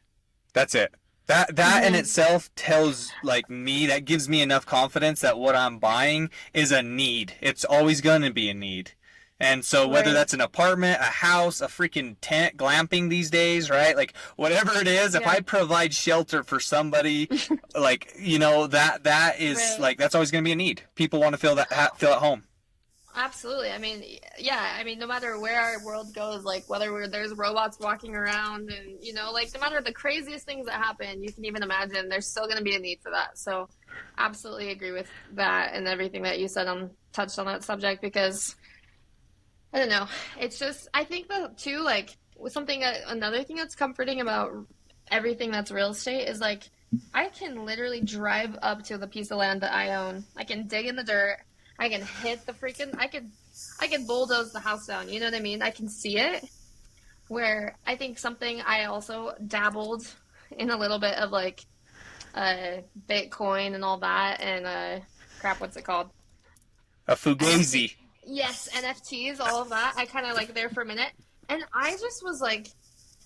That's it. That in Hmm. itself tells like me that gives me enough confidence that what I'm buying is a need. It's always going to be a need. And so whether Right. that's an apartment, a house, a freaking tent, glamping these days, right? Like whatever it is, if Yeah. I provide shelter for somebody, like that is Right. like that's always going to be a need. People want to feel feel at home. Absolutely. I mean, yeah, I mean, no matter where our world goes, like whether there's robots walking around and, you know, like no matter the craziest things that happen, you can even imagine there's still going to be a need for that. So, absolutely agree with that and everything that you said on touched on that subject because I don't know. It's just I think that too like with something another thing that's comforting about everything that's real estate is like I can literally drive up to the piece of land that I own. I can dig in the dirt. I can hit the freaking I can bulldoze the house down. You know what I mean? I can see it. Where I think something I also dabbled in a little bit of like Bitcoin and all that and crap, what's it called? A NFT. fugazi. Yes, NFTs, all of that. I kind of like there for a minute. And I just was like,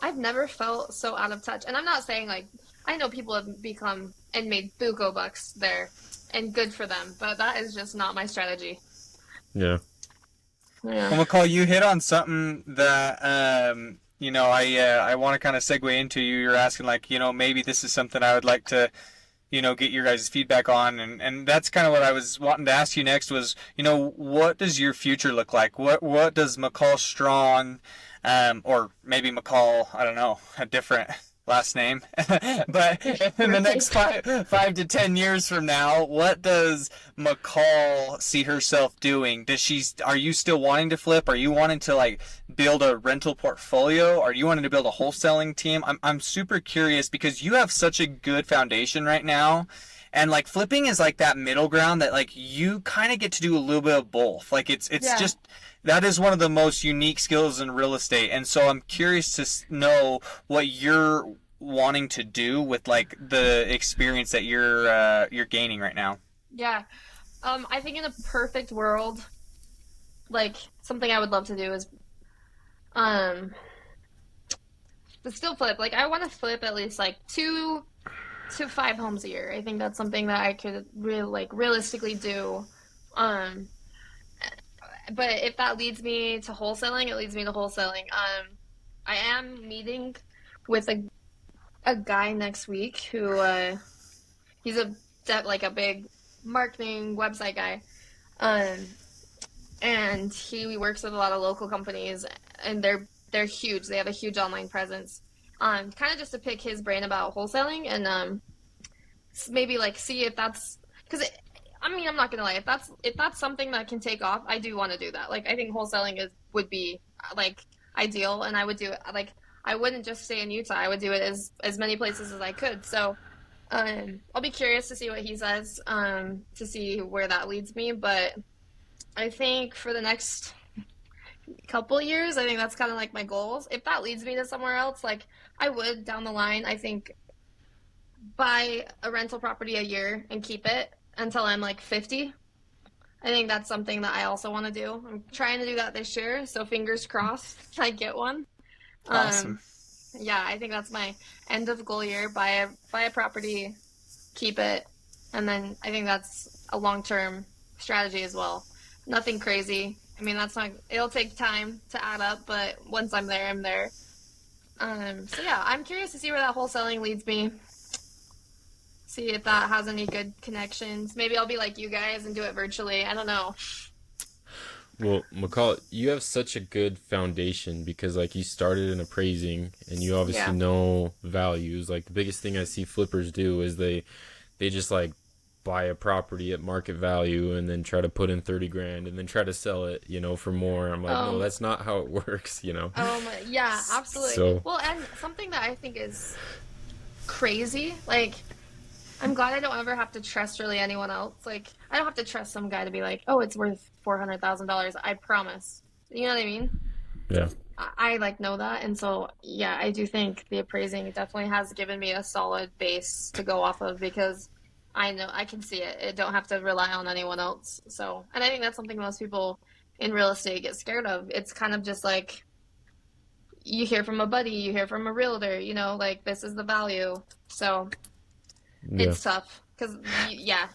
I've never felt so out of touch. And I'm not saying like, I know people have become and made buco bucks there and good for them, but that is just not my strategy. yeah. Yeah. Well, McCall, you hit on something that I want to kind of segue into. You're asking like, maybe this is something I would like to, get your guys' feedback on, and that's kind of what I was wanting to ask you next was, what does your future look like? What does Mckahll Strong, or maybe McCall, I don't know, a different last name, but in the Right. next 5 to 10 years from now, what does McCall see herself doing? Are you still wanting to flip? Are you wanting to like build a rental portfolio? Are you wanting to build a wholesaling team? I'm super curious because you have such a good foundation right now. And like flipping is like that middle ground that like you kind of get to do a little bit of both. Like it's Yeah. just that is one of the most unique skills in real estate. And so I'm curious to know what you're wanting to do with like the experience that you're gaining right now. Yeah. I think in a perfect world, like something I would love to do is um but still flip. Like I want to flip at least like 2 to 5 homes a year. I think that's something that I could realistically do. Um, but if that leads me to wholesaling, it leads me to wholesaling. I am meeting with a guy next week who he's like a big marketing website guy. Um, and he works with a lot of local companies, and they're huge. They have a huge online presence. Kind of just to pick his brain about wholesaling and maybe like see if that's because I mean I'm not gonna lie, if that's something that can take off, I do want to do that. Like I think wholesaling is would be like ideal, and I would do it like I wouldn't just stay in Utah. I would do it as many places as I could. So I'll be curious to see what he says, to see where that leads me. But I think for the next couple years, I think that's kind of like my goals. If that leads me to somewhere else, like I would down the line, I think buy a rental property a year and keep it until I'm like 50. I think that's something that I also want to do. I'm trying to do that this year, so fingers crossed I get one. Awesome. Um, yeah, I think that's my end of goal year. Buy a property, keep it, and then I think that's a long-term strategy as well. Nothing crazy. I mean, that's not. It'll take time to add up, but once I'm there, I'm there. So yeah, I'm curious to see where that wholesaling leads me. See if that has any good connections. Maybe I'll be like you guys and do it virtually. I don't know. Well, McCall, you have such a good foundation because like you started in appraising and you obviously Yeah. know values. Like the biggest thing I see flippers do is they just like buy a property at market value and then try to put in 30 grand and then try to sell it, for more. I'm like, no, Um, that's not how it works. yeah, absolutely. So, Well, and something that I think is crazy, like I'm glad I don't ever have to trust really anyone else. Like I don't have to trust some guy to be like, oh, it's worth $400,000. I promise. You know what I mean? yeah. I like know that, and so yeah, I do think the appraising definitely has given me a solid base to go off of because I know I can see it. I don't have to rely on anyone else. So, and I think that's something most people in real estate get scared of. It's kind of just like you hear from a buddy, you hear from a realtor, like this is the value. So Yeah. it's tough because yeah,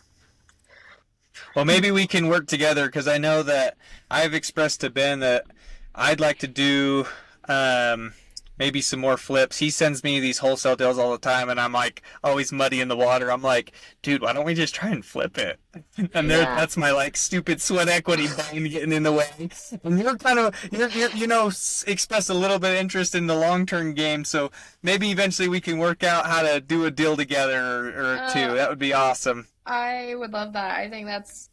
Well, maybe we can work together because I know that I've expressed to Ben that I'd like to do um, maybe some more flips. He sends me these wholesale deals all the time, and I'm like always muddy in the water. I'm like, dude, why don't we just try and flip it? And yeah. that's my like stupid sweat equity brain getting in the way. And you're kind of express a little bit of interest in the long term game, so maybe eventually we can work out how to do a deal together or two. Uh, That would be awesome. I would love that. I think that's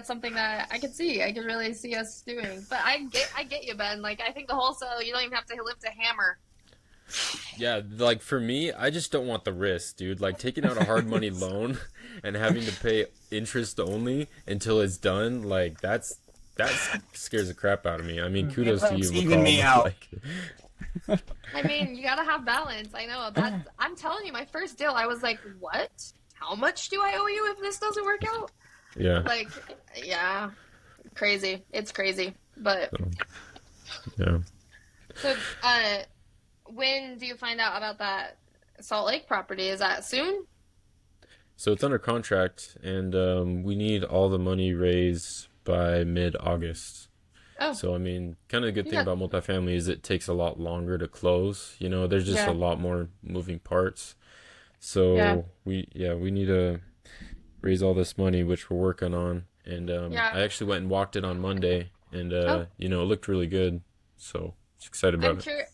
something that I could see. I could really see us doing. But I get you, Ben. Like I think the wholesale, you don't even have to lift a hammer. Yeah, like for me, I just don't want the risk, dude. Like taking out a hard money loan and having to pay interest only until it's done, like that scares the crap out of me. I mean, kudos to you, It's even me McCall, but out. like I mean, you gotta have balance. I know that. I'm telling you, my first deal, I was like, "What? How much do I owe you if this doesn't work out?" yeah. Like, yeah, crazy. It's crazy. But So, yeah. so, when do you find out about that Salt Lake property? Is that soon? So it's under contract and we need all the money raised by mid-August. Oh, So I mean, kind of the good you thing got about multifamily is it takes a lot longer to close. There's just a yeah, lot more moving parts. yeah, So we need to raise all this money, which we're working on. And yeah. I actually went and walked it on Monday, and Oh, it looked really good. So just excited I'm about it. curious.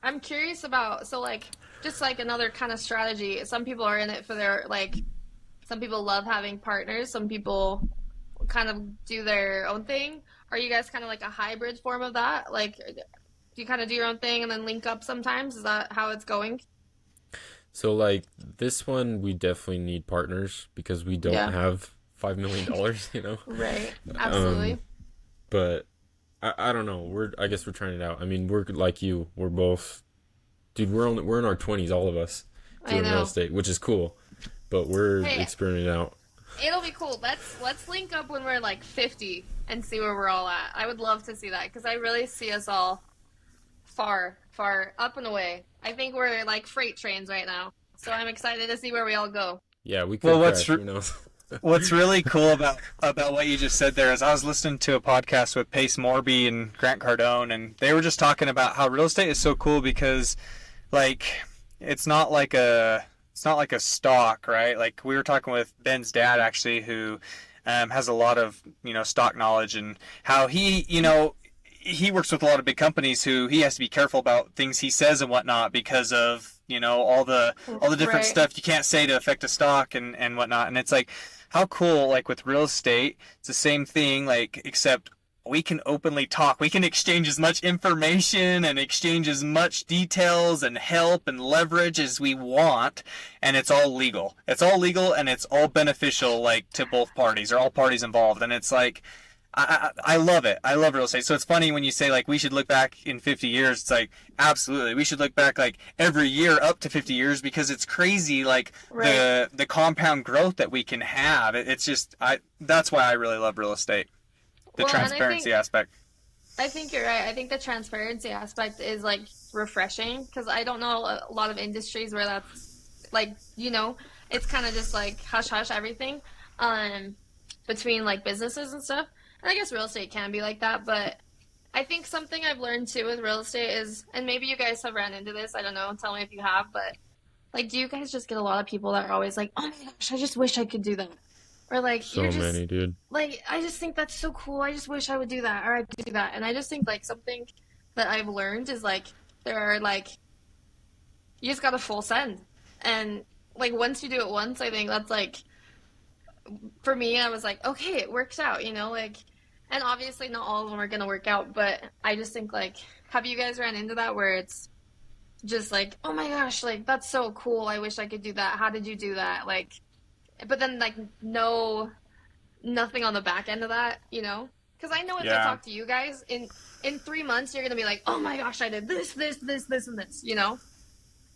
I'm curious about so like just like another kind of strategy. Some people are in it for their like. Some people love having partners. Some people kind of do their own thing. Are you guys kind of like a hybrid form of that? Like, do you kind of do your own thing and then link up sometimes? Is that how it's going? So like this one, we definitely need partners because we don't Yeah, have $5 million. right. Um, Absolutely. but I don't know. I guess we're trying it out. I mean, we're like you. We're both, dude. We're in our 20s, all of us, I doing real know. estate, which is cool. But we're Hey, experimenting out. It'll be cool. Let's link up when we're like 50 and see where we're all at. I would love to see that because I really see us all far, far up and away. I think we're like freight trains right now. So I'm excited to see where we all go. Yeah, we Well, could crash. Who knows? what's really cool about what you just said there is I was listening to a podcast with Pace Morby and Grant Cardone, and they were just talking about how real estate is so cool because, like, it's not like a stock, right? Like we were talking with Ben's dad actually, who has a lot of stock knowledge, and how he works with a lot of big companies who he has to be careful about things he says and whatnot because of all the different Right. stuff you can't say to affect a stock and whatnot. And it's like how cool, like with real estate, it's the same thing, like except we can openly talk. We can exchange as much information and exchange as much details and help and leverage as we want, and it's all legal. It's all legal and it's all beneficial, like to both parties or all parties involved. And it's like I love it. I love real estate. So it's funny when you say like we should look back in 50 years. It's like absolutely we should look back like every year up to 50 years because it's crazy like Right. the compound growth that we can have. It's just that's why I really love real estate. The Well, and transparency aspect. I think you're right. I think the transparency aspect is like refreshing because I don't know a lot of industries where that's like, it's kind of just like hush hush everything um between like businesses and stuff. And I guess real estate can be like that, but I think something I've learned too with real estate is, and maybe you guys have ran into this, I don't know, tell me if you have, but like, do you guys just get a lot of people that are always like, oh my gosh, I just wish I could do that? Or like, you're So just many, dude. like, I just think that's so cool. I just wish I would do that or I'd do that. And I just think like something that I've learned is like, there are like, you just gotta full send. And like, once you do it once, I think that's like, for me, I was like, okay, it works out, like, and obviously not all of them are gonna work out, but I just think like, have you guys ran into that where it's just like, oh my gosh, like that's so cool. I wish I could do that. How did you do that? Like, but then like nothing on the back end of that, Because I know if I Yeah. talk to you guys in 3 months, you're gonna be like, oh my gosh, I did this, and this.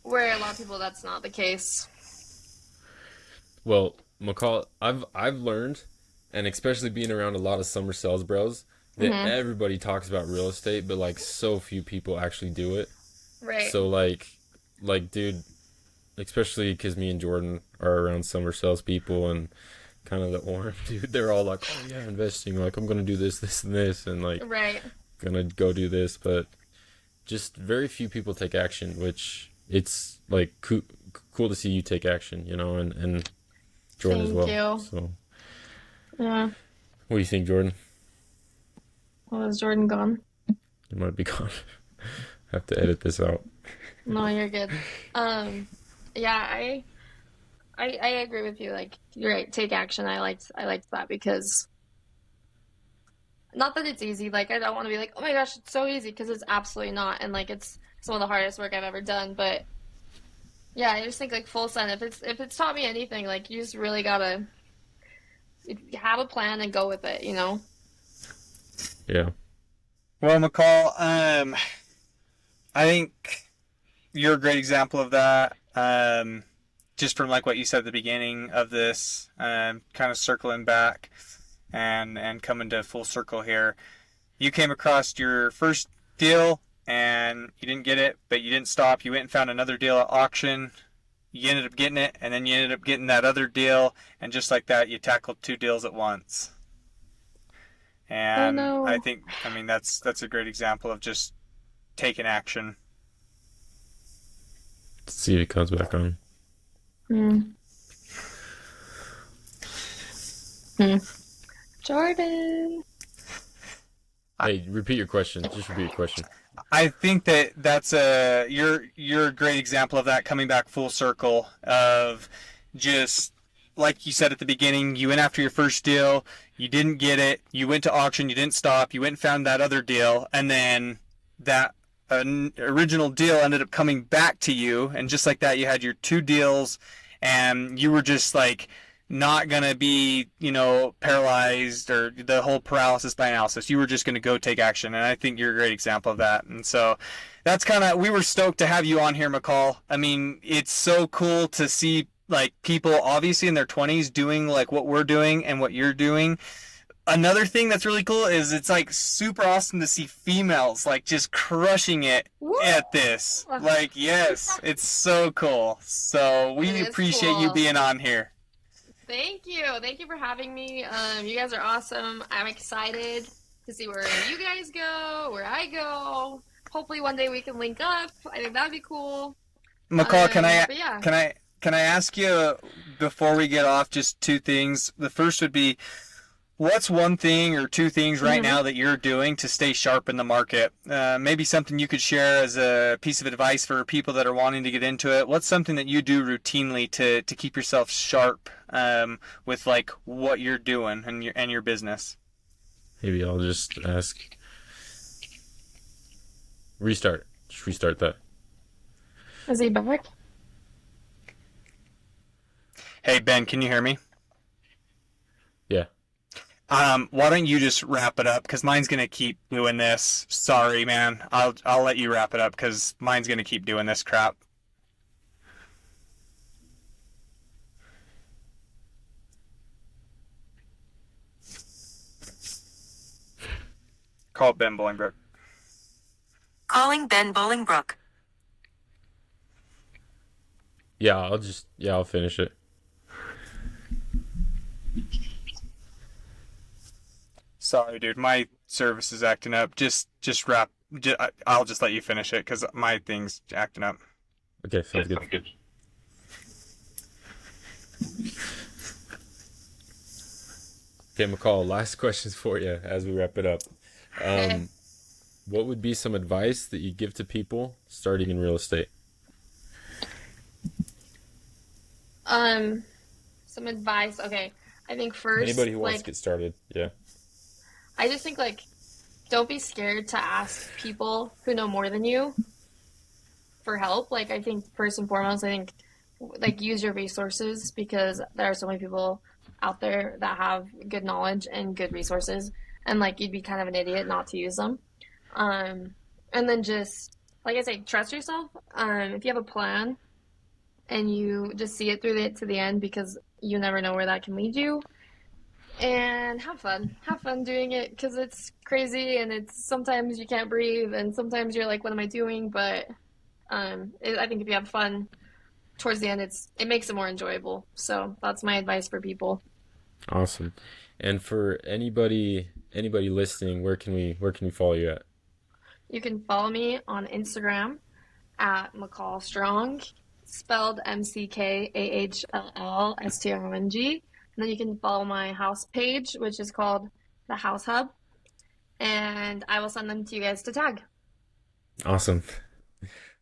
Where a lot of people, that's not the case. Well, McCall, I've learned, and especially being around a lot of summer sales bros, that Hmm. everybody talks about real estate, but like so few people actually do it. Right. So like dude, especially because me and Jordan are around summer sales people and kind of the orange dude, they're all like, oh yeah, investing, like I'm gonna do this, this, and this, and like Right. gonna go do this, but just very few people take action, which it's like cool to see you take action, and Jordan as Thank well. you. So, Yeah. what do you think, Jordan? Well, is Jordan gone? You might be gone. Have to edit this out. No, you're good. Um, yeah, I agree with you. Like, you're right. Take action. I liked that because not that it's easy. Like, I don't want to be like, oh my gosh, it's so easy because it's absolutely not. And like, it's some of the hardest work I've ever done. But yeah, I just think like full send. If it's taught me anything, like you just really gotta have a plan and go with it. Yeah. Well, McCall, I think you're a great example of that. Just from like what you said at the beginning of this, kind of circling back and coming to full circle here. You came across your first deal and you didn't get it, but you didn't stop. You went and found another deal at auction. You ended up getting it, and then you ended up getting that other deal, and just like that, you tackled two deals at once. Oh And no. I mean, that's a great example of just taking action. Let's see if it comes back on. Hmm. Hmm. Jordan. Hey, repeat your question. Just repeat your question. I think that's you're a great example of that coming back full circle of just like you said at the beginning, you went after your first deal, you didn't get it, you went to auction, you didn't stop, you went and found that other deal, and then that original deal ended up coming back to you, and just like that, you had your two deals, and you were just like not gonna be, paralyzed or the whole paralysis by analysis. You were just gonna go take action, and I think you're a great example of that. And so that's we were stoked to have you on here, McCall. I mean, it's so cool to see like people obviously in their 20s doing like what we're doing and what you're doing. Another thing that's really cool is it's like super awesome to see females like just crushing it Woo! at this. Like, yes, it's so cool. So It we is appreciate you cool. being on here. Thank you. Thank you for having me. You guys are awesome. I'm excited to see where you guys go, where I go. Hopefully one day we can link up. I think that'd be cool. McCall, But yeah. can I can I ask you before we get off just two things? The first would be what's one thing or two things right hmm now that you're doing to stay sharp in the market? Maybe something you could share as a piece of advice for people that are wanting to get into it. What's something that you do routinely to keep yourself sharp with like what you're doing and your business? Maybe I'll just ask. Restart. Just restart that. Is he back? Hey Ben, can you hear me? Yeah. Why don't you just wrap it up? Because mine's gonna keep doing this. Sorry, man. I'll let you wrap it up because mine's gonna keep doing this crap. Call Ben Bolingbrook. Calling Ben Bolingbrook. I'll finish it. Sorry, dude. My service is acting up. Just wrap. I'll just let you finish it because my thing's acting up. Okay, sounds good. Okay, McCall, last questions for you as we wrap it up. Okay. What would be some advice that you give to people starting in real estate? Um, some advice. Okay. I think first, Anybody who wants to get started, yeah. I just think like don't be scared to ask people who know more than you for help. Like I think first and foremost, I think like use your resources because there are so many people out there that have good knowledge and good resources, and like you'd be kind of an idiot not to use them. Um, and then just like I say, trust yourself. If you have a plan and you just see it through to the end because you never know where that can lead you. And have fun doing it because it's crazy and it's sometimes you can't breathe and sometimes you're like, what am I doing? But I think if you have fun towards the end, it makes it more enjoyable. So that's my advice for people. Awesome. And for anybody listening, where can we follow you at? You can follow me on Instagram at Mckahll Strong, spelled McKahllStrong. And then you can follow my house page, which is called the House Hub, and I will send them to you guys to tag. Awesome.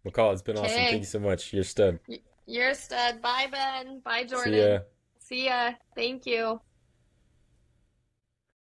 McCall, it's been awesome. Thank you Okay. so much. You're a stud. You're a stud. Bye, Ben. Bye, See ya. Jordan. See ya. Thank you.